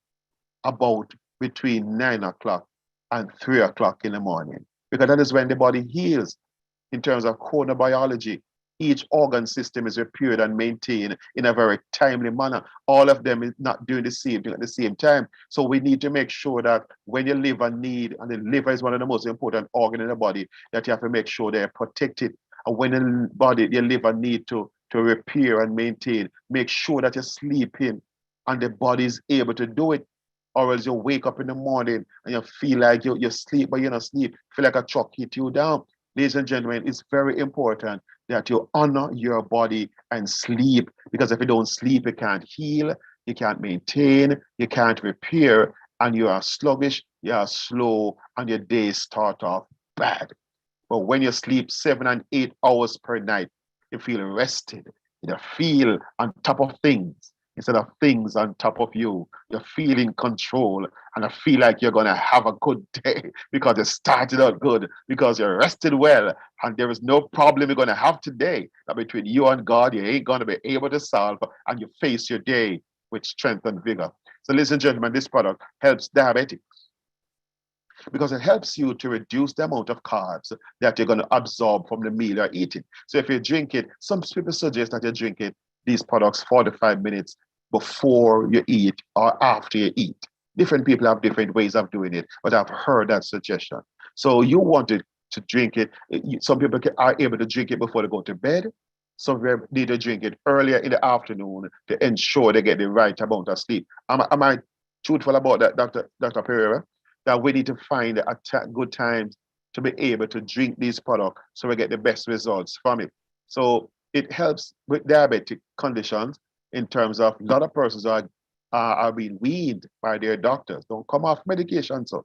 about between 9 o'clock and 3 o'clock in the morning, because that is when the body heals in terms of chronobiology. Each organ system is repaired and maintained in a very timely manner. All of them is not doing the same thing at the same time. So we need to make sure that when your liver need, and the liver is one of the most important organs in the body, that you have to make sure they're protected. And when the body, your liver need to repair and maintain, make sure that you're sleeping and the body is able to do it. Or else you wake up in the morning and you feel like you sleep, but you're not sleep, feel like a truck hit you down. Ladies and gentlemen, it's very important that you honor your body and sleep, because if you don't sleep, you can't heal, you can't maintain, you can't repair, and you are sluggish, you are slow, and your days start off bad. But when you sleep 7 and 8 hours per night, you feel rested, you feel on top of things instead of things on top of you. You feel in control, and I feel like you're going to have a good day because you started out good, because you rested well, and there is no problem you're going to have today that between you and God, you ain't going to be able to solve, and you face your day with strength and vigor. So ladies and gentlemen, this product helps diabetics because it helps you to reduce the amount of carbs that you're going to absorb from the meal you're eating. So if you drink it, some people suggest that you drink it, these products, 45 minutes before you eat or after you eat. Different people have different ways of doing it, but I've heard that suggestion. So you wanted to drink it. Some people are able to drink it before they go to bed. Some people need to drink it earlier in the afternoon to ensure they get the right amount of sleep. Am I truthful about that, Dr. Pereira? That we need to find a good time to be able to drink these products so we get the best results from it. So it helps with diabetic conditions in terms of a lot of persons are being weaned by their doctors. Don't come off medication. So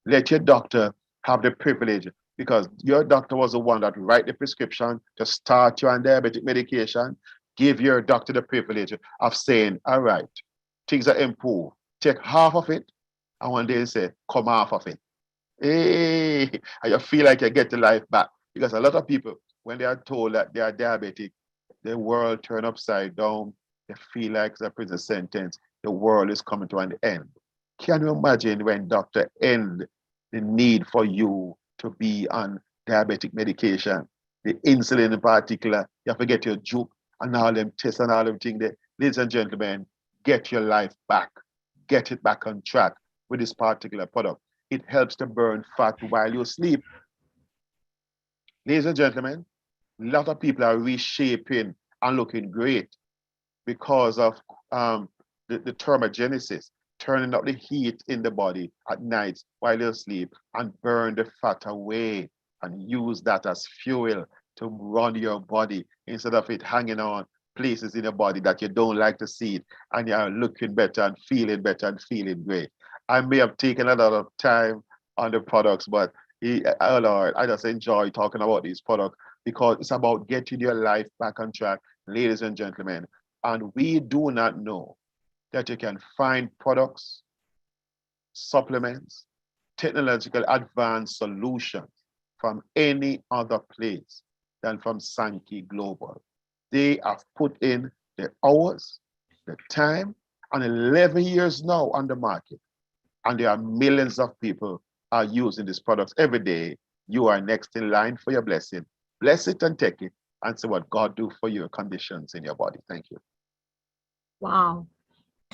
let your doctor have the privilege, because your doctor was the one that write the prescription to start you on diabetic medication. Give your doctor the privilege of saying, all right, things are improved. Take half of it, and one day say, come off of it. Hey, and you feel like you get the life back. Because a lot of people, when they are told that they are diabetic, the world turn upside down. They feel like it's a prison sentence. The world is coming to an end. Can you imagine when doctor end the need for you to be on diabetic medication, the insulin in particular, you have to get your juke and all them tests and all them things there. Ladies and gentlemen, get your life back. Get it back on track with this particular product. It helps to burn fat while you sleep. Ladies and gentlemen, a lot of people are reshaping and looking great because of the thermogenesis, turning up the heat in the body at night while you sleep and burn the fat away and use that as fuel to run your body instead of it hanging on places in your body that you don't like to see it, and you're looking better and feeling great. I may have taken a lot of time on the products, but oh Lord, I just enjoy talking about these products because it's about getting your life back on track, ladies and gentlemen. And we do not know that you can find products, supplements, technological advanced solutions from any other place than from Sankey Global. They have put in the hours, the time, and 11 years now on the market. And there are millions of people are using these products every day. You are next in line for your blessing. Bless it and take it and see what God do for your conditions in your body. Thank you. Wow.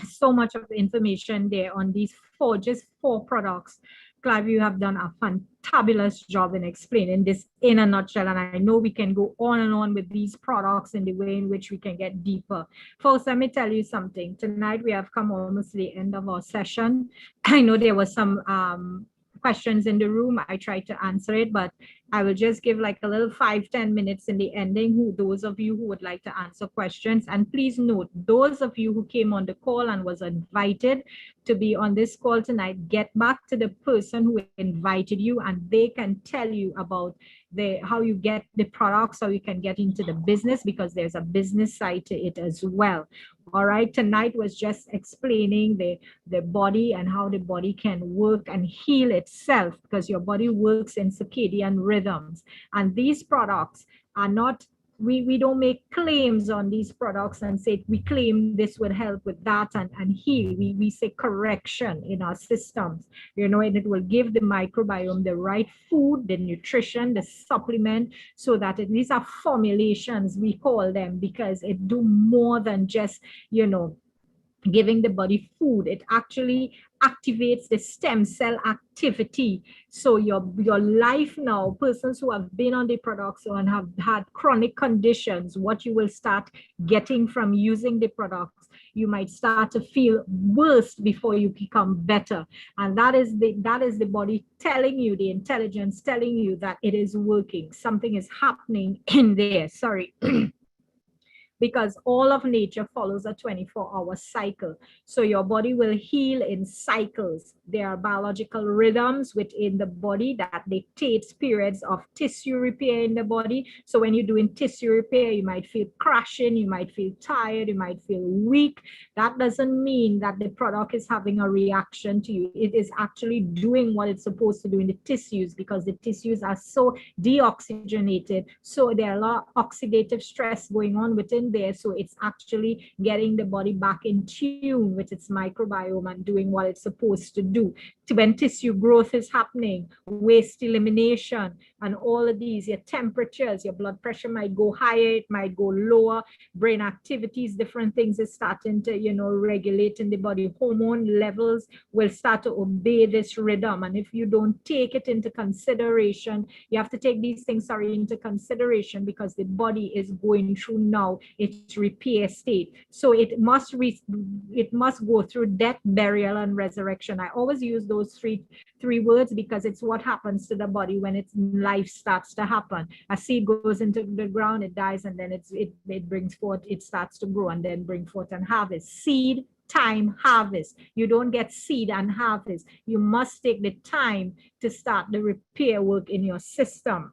So much of the information there on these just four products. Clive, you have done a fantabulous job in explaining this in a nutshell. And I know we can go on and on with these products in the way in which we can get deeper. Folks, let me tell you something. Tonight, we have come almost to the end of our session. I know there was some questions in the room. I tried to answer it, but I will just give like a little 5-10 minutes in the ending. Those of you who would like to answer questions, and please note, those of you who came on the call and was invited to be on this call tonight, get back to the person who invited you, and they can tell you about how you get the products, how you can get into the business, because there's a business side to it as well. All right, tonight was just explaining the body and how the body can work and heal itself, because your body works in circadian rhythms. And these products are not, we don't make claims on these products and say we claim this would help with that and heal. We say correction in our systems, and it will give the microbiome the right food, the nutrition, the supplement, so that these are formulations, we call them, because it do more than just, giving the body food. It actually activates the stem cell activity. So your life now, persons who have been on the products and have had chronic conditions, what you will start getting from using the products, you might start to feel worse before you become better. And that is the body telling you, the intelligence telling you that it is working. Something is happening in there. Sorry. Because all of nature follows a 24-hour cycle. So your body will heal in cycles. There are biological rhythms within the body that dictates periods of tissue repair in the body. So when you're doing tissue repair, you might feel crashing, you might feel tired, you might feel weak. That doesn't mean that the product is having a reaction to you. It is actually doing what it's supposed to do in the tissues, because the tissues are so deoxygenated. So there are a lot of oxidative stress going on within there. So it's actually getting the body back in tune with its microbiome and doing what it's supposed to do. When tissue growth is happening, waste elimination, and all of these, your temperatures, your blood pressure might go higher, it might go lower, brain activities, different things is starting to, regulate in the body. Hormone levels will start to obey this rhythm. And if you don't take it into consideration, you have to take these things, into consideration, because the body is going through now its repair state. So it must go through death, burial, and resurrection. I always use those three words because it's what happens to the body when its life starts to happen. A seed goes into the ground, it dies, and then it brings forth, it starts to grow and then bring forth and harvest. Seed, time, harvest. You don't get seed and harvest. You must take the time to start the repair work in your system.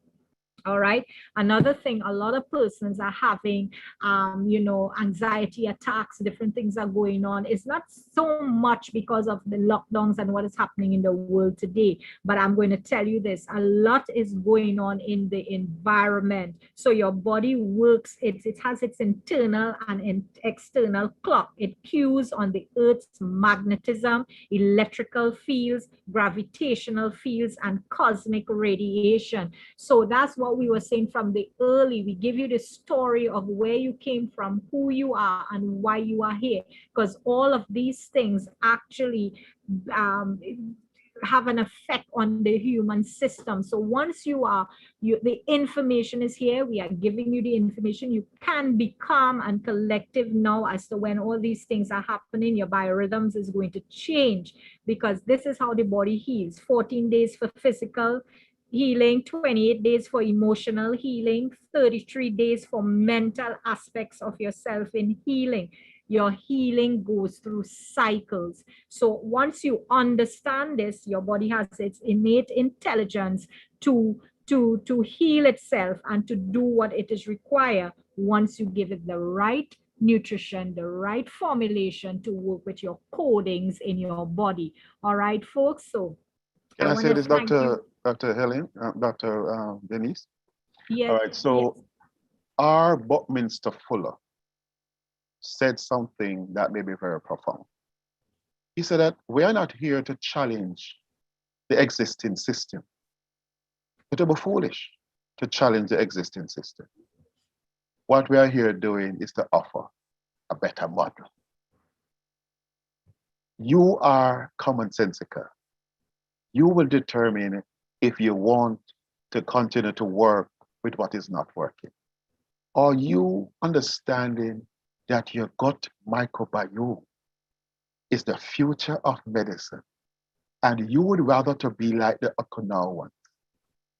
All right. Another thing, a lot of persons are having, anxiety attacks, different things are going on. It's not so much because of the lockdowns and what is happening in the world today. But I'm going to tell you this, a lot is going on in the environment. So your body works, it has its internal and external clock. It cues on the Earth's magnetism, electrical fields, gravitational fields, and cosmic radiation. So that's what we were saying from the early. We give you the story of where you came from, who you are, and why you are here, because all of these things actually have an effect on the human system. So once the information is here, we are giving you the information. You can be calm and collective now as to when all these things are happening. Your biorhythms is going to change, because this is how the body heals. 14 days for physical healing, 28 days for emotional healing, 33 days for mental aspects of yourself in healing. Your healing goes through cycles. So once you understand this, your body has its innate intelligence to heal itself and to do what it is required once you give it the right nutrition, the right formulation to work with your codings in your body. All right, folks. So Can I say this, Dr. Helen, Dr. Denise? Yes. All right. So our Buckminster Fuller said something that may be very profound. He said that we are not here to challenge the existing system. It would be foolish to challenge the existing system. What we are here doing is to offer a better model. You are commonsensical. You will determine if you want to continue to work with what is not working. Are you understanding that your gut microbiome is the future of medicine? And you would rather to be like the Okinawan,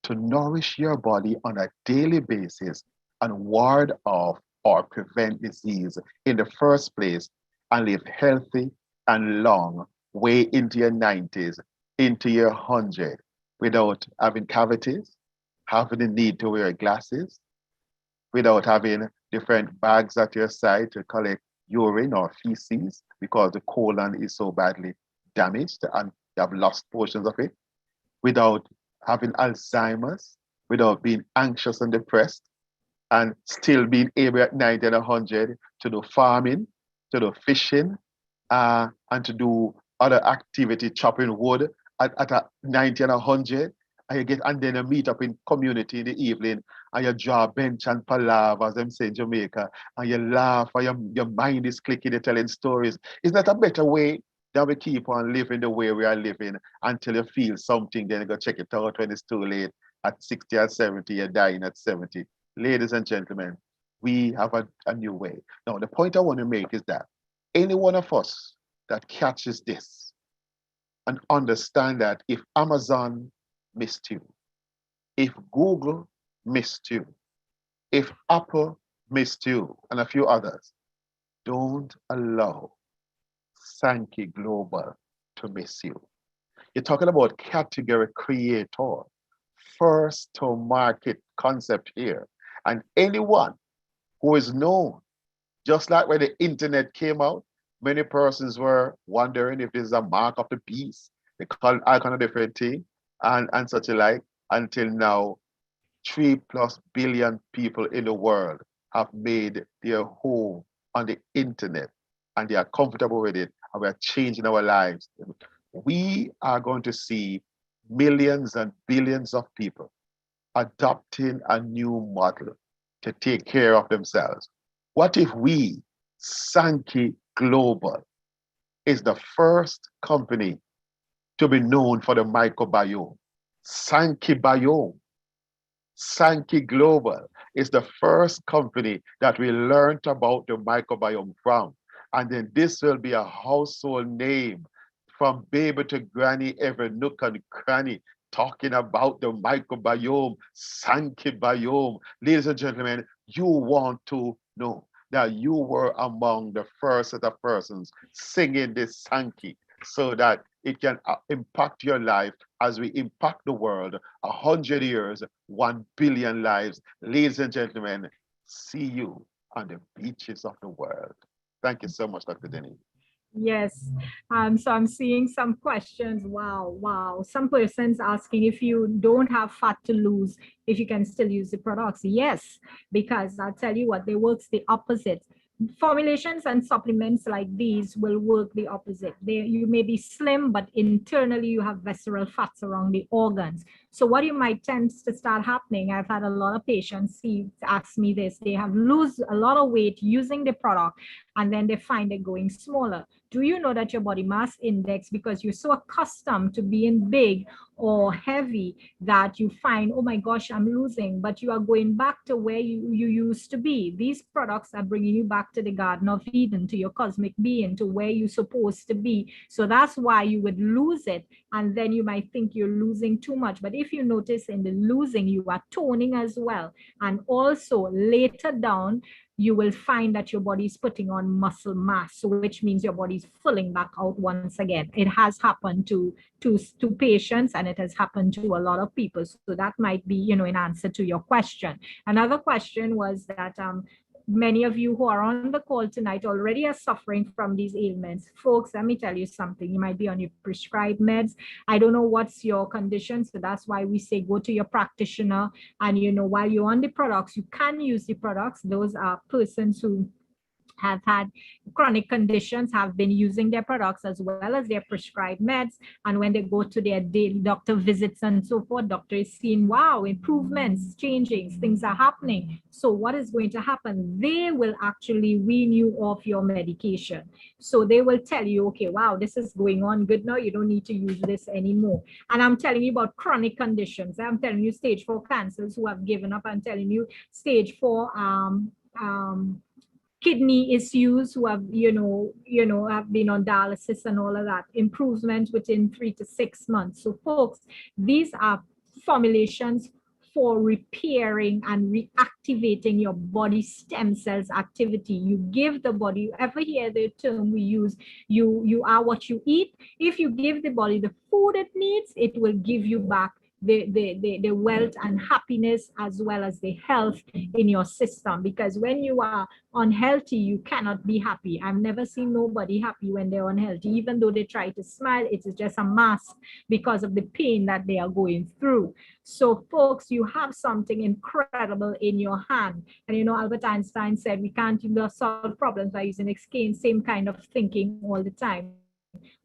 to nourish your body on a daily basis and ward off or prevent disease in the first place and live healthy and long, way into your 90s, into your 100, without having cavities, having the need to wear glasses, without having different bags at your side to collect urine or feces because the colon is so badly damaged and you have lost portions of it, without having Alzheimer's, without being anxious and depressed, and still being able at 90 and 100 to do farming, to do fishing, and to do other activity, chopping wood at a 90 and 100. And then you meet up in community in the evening and you draw a bench and palaver, as them say in Jamaica, and you laugh and your mind is clicking, you're telling stories. Is that a better way than we keep on living the way we are living until you feel something, then you go check it out when it's too late at 60 or 70, you're dying at 70. Ladies and gentlemen, we have a new way. Now, the point I want to make is that any one of us that catches this and understand that if Amazon missed you, if Google missed you, if Apple missed you, and a few others, don't allow Sankey Global to miss you. You're talking about category creator, first to market concept here. And anyone who is known, just like when the internet came out, many persons were wondering if this is a mark of the beast. They call it all kind of different thing and such like. Until now, 3+ billion people in the world have made their home on the internet and they are comfortable with it and we are changing our lives. We are going to see millions and billions of people adopting a new model to take care of themselves. What if we, Sankey Global, is the first company to be known for the microbiome? Sankey Biome, Sankey Global is the first company that we learned about the microbiome from. And then this will be a household name from baby to granny, every nook and cranny, talking about the microbiome, Sankey Biome. Ladies and gentlemen, you want to know that you were among the first set of persons singing this Sankey so that it can impact your life as we impact the world. 100 years, 1 billion lives. Ladies and gentlemen, see you on the beaches of the world. Thank you so much, Dr. Denise. Yes. So I'm seeing some questions. Wow, wow. Some persons asking if you don't have fat to lose, if you can still use the products. Yes, because I'll tell you what, they works the opposite. Formulations and supplements like these will work the opposite. You may be slim, but internally you have visceral fats around the organs. So what you might tend to start happening, I've had a lot of patients ask me this, they have lose a lot of weight using the product and then they find it going smaller. Do you know that your body mass index, because you're so accustomed to being big or heavy that you find, oh my gosh, I'm losing, but you are going back to where you used to be. These products are bringing you back to the Garden of Eden, to your cosmic being, to where you're supposed to be. So that's why you would lose it. And then you might think you're losing too much. But if you notice in the losing, you are toning as well. And also later down, you will find that your body is putting on muscle mass, so which means your body is filling back out once again. It has happened to patients and it has happened to a lot of people. So that might be, in answer to your question. Another question was that many of you who are on the call tonight already are suffering from these ailments. Folks, let me tell you something. You might be on your prescribed meds. I don't know what's your condition, so that's why we say go to your practitioner. And while you're on the products, you can use the products. Those are persons who have had chronic conditions, have been using their products as well as their prescribed meds. And when they go to their daily doctor visits and so forth, doctor is seeing, wow, improvements, changing, things are happening. So what is going to happen? They will actually wean you off your medication. So they will tell you, okay, wow, this is going on good now. You don't need to use this anymore. And I'm telling you about chronic conditions. I'm telling you stage 4 cancers who have given up. I'm telling you stage 4 kidney issues who have have been on dialysis and all of that, improvement within 3 to 6 months. So folks, these are formulations for repairing and reactivating your body stem cells activity. You give the body, you ever hear the term we use, you are what you eat. If you give the body the food it needs, it will give you back the wealth and happiness as well as the health in your system. Because when you are unhealthy, you cannot be happy. I've never seen nobody happy when they're unhealthy. Even though they try to smile, it is just a mask because of the pain that they are going through. So folks, you have something incredible in your hand. And Albert Einstein said we can't solve problems by using the same kind of thinking all the time.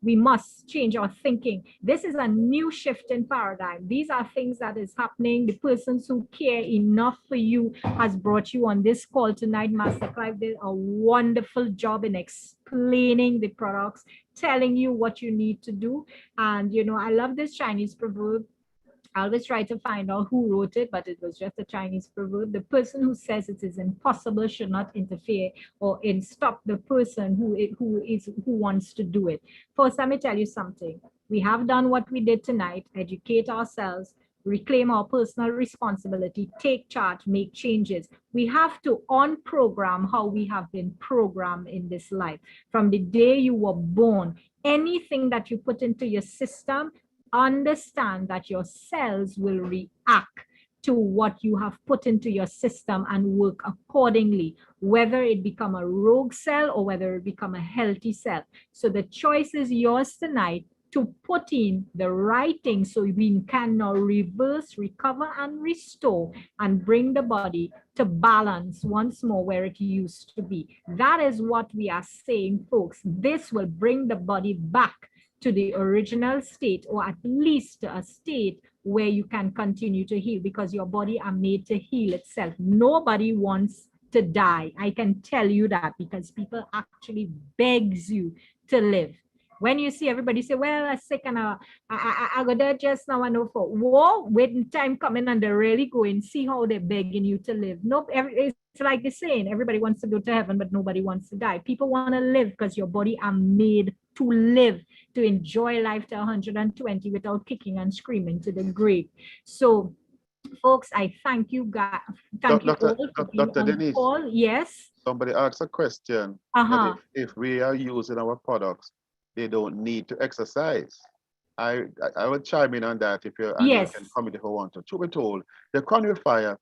We must change our thinking. This is a new shift in paradigm. These are things that is happening. The persons who care enough for you has brought you on this call tonight. Master Clive did a wonderful job in explaining the products, telling you what you need to do. And I love this Chinese proverb. I always try to find out who wrote it, but it was just a Chinese proverb. The person who says it is impossible should not interfere or stop the person who wants to do it. First, let me tell you something. We have done what we did tonight, educate ourselves, reclaim our personal responsibility, take charge, make changes. We have to unprogram how we have been programmed in this life. From the day you were born, anything that you put into your system, understand that your cells will react to what you have put into your system and work accordingly, whether it become a rogue cell or whether it become a healthy cell. So the choice is yours tonight to put in the right thing so we can now reverse, recover, and restore and bring the body to balance once more where it used to be. That is what we are saying, folks. This will bring the body back to the original state, or at least to a state where you can continue to heal, because your body are made to heal itself. Nobody wants to die. I can tell you that, because people actually begs you to live. When you see everybody say, well, I'm sick and I got there just now and no for whoa, waiting time coming and they're really going, see how they're begging you to live. Nope, it's like the saying, everybody wants to go to heaven, but nobody wants to die. People want to live because your body are made to live, to enjoy life to 120 without kicking and screaming to the grave. So, folks, I thank you, guys. Thank you all for being Dr. on Denise, call. Yes. somebody asked a question that if we are using our products, they don't need to exercise. I will chime in on that if you and you can comment if you want to. Truth be told, the conifere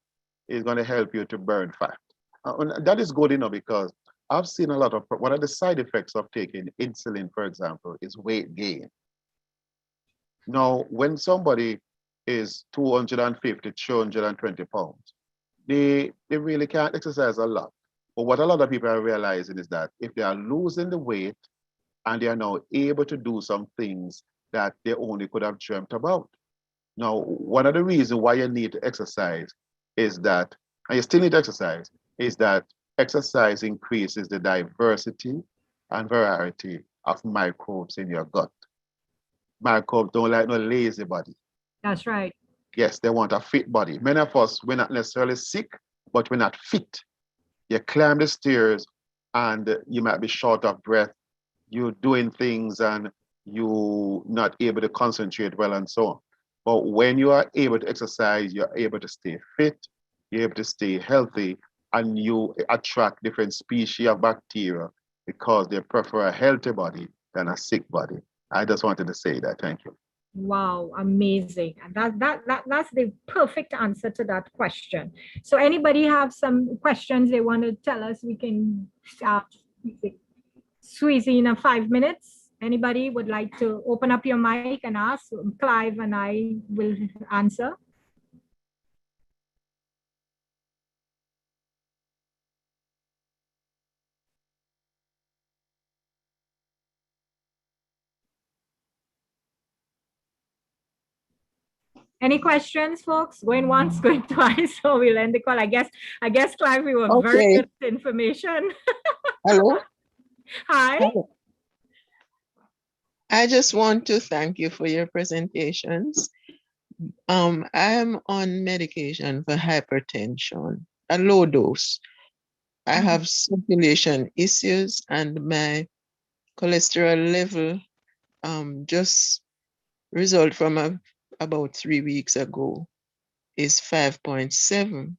is going to help you to burn fat. And that is good enough, because I've seen a lot of one of the side effects of taking insulin, for example, is weight gain. Now, when somebody is 250, 220 pounds, they really can't exercise a lot. But what a lot of people are realizing is that if they are losing the weight and they are now able to do some things that they only could have dreamt about. Now, one of the reasons why you need to exercise is that, and you still need to exercise, is that exercise increases the diversity and variety of microbes in your gut. Microbes don't like no lazy body. That's right. Yes, they want a fit body. Many of us, we're not necessarily sick, but we're not fit. You climb the stairs and you might be short of breath. You're doing things and you're not able to concentrate well and so on. But when you are able to exercise, you're able to stay fit, you're able to stay healthy, and you attract different species of bacteria because they prefer a healthy body than a sick body. I just wanted to say that. Thank you. Wow, amazing. And that's the perfect answer to that question. So anybody have some questions they want to tell us, we can squeeze in a 5 minutes. Anybody would like to open up your mic and ask? Clive and I will answer. Any questions, folks? Going once, going twice. So we'll end the call. I guess, Clive, we were very Okay. good at information. Hello. Hi. Hello. I just want to thank you for your presentations. I am on medication for hypertension, a low dose. I have circulation issues and my cholesterol level just result from about 3 weeks ago is 5.7,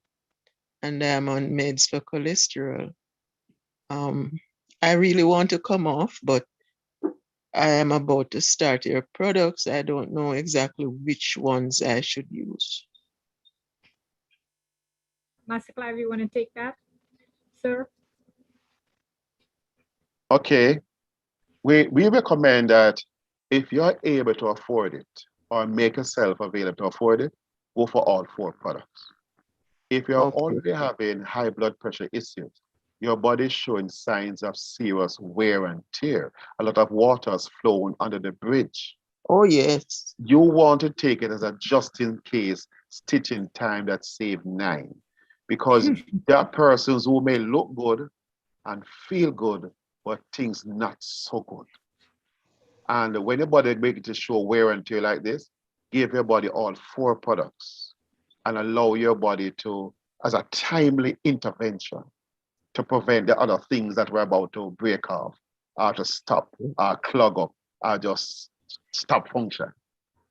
and I'm on meds for cholesterol. I really want to come off, but I am about to start your products. I don't know exactly which ones I should use. Master Clive, you want to take that, sir? Okay. We recommend that if you're able to afford it or make yourself available to afford it, go for all 4 products. If you're Okay. already having high blood pressure issues, your body is showing signs of serious wear and tear. A lot of water has flown under the bridge. Oh, yes. You want to take it as a just in case stitching time that saved 9. Because there are persons who may look good and feel good, but things not so good. And when your body make it to show wear and tear like this, give your body all 4 products and allow your body to, as a timely intervention, to prevent the other things that we're about to break off, or to stop, or clog up, or just stop function.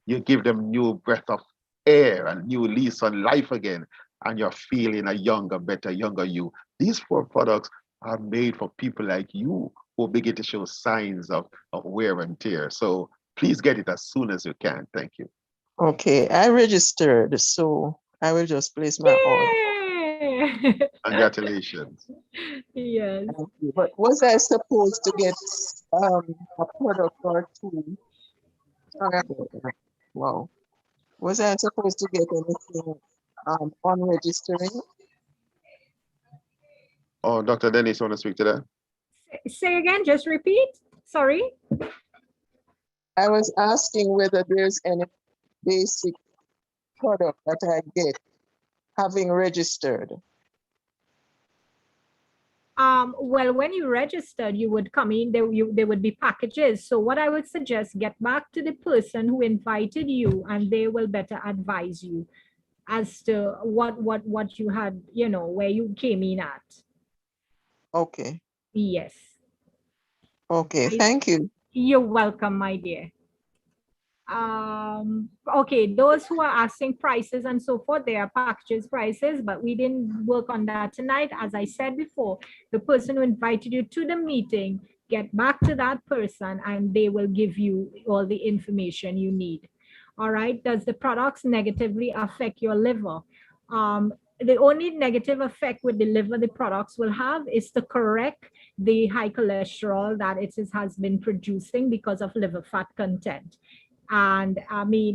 You give them new breath of air and new lease on life again, and you're feeling a younger, better, younger you. These 4 products are made for people like you who begin to show signs of wear and tear. So please get it as soon as you can. Thank you. Okay, I registered, so I will just place my order. Yay! Congratulations. Yes. Thank you. But was I supposed to get a product or 2? Sorry about that. Wow. Was I supposed to get anything on registering? Oh, Dr. Denise, want to speak to that? Say again, just repeat. Sorry. I was asking whether there's any basic product that I get having registered. Well, when you registered, you would come in, there would be packages. So what I would suggest, get back to the person who invited you, and they will better advise you as to what you had, where you came in at. Okay. Yes. Okay, thank you. You're welcome, my dear. Okay, those who are asking prices and so forth, they are packages prices, but we didn't work on that tonight. As I said before, the person who invited you to the meeting, get back to that person and they will give you all the information you need. All right, does the products negatively affect your liver? The only negative effect with the liver the products will have is to correct the high cholesterol that it has been producing because of liver fat content. And I mean,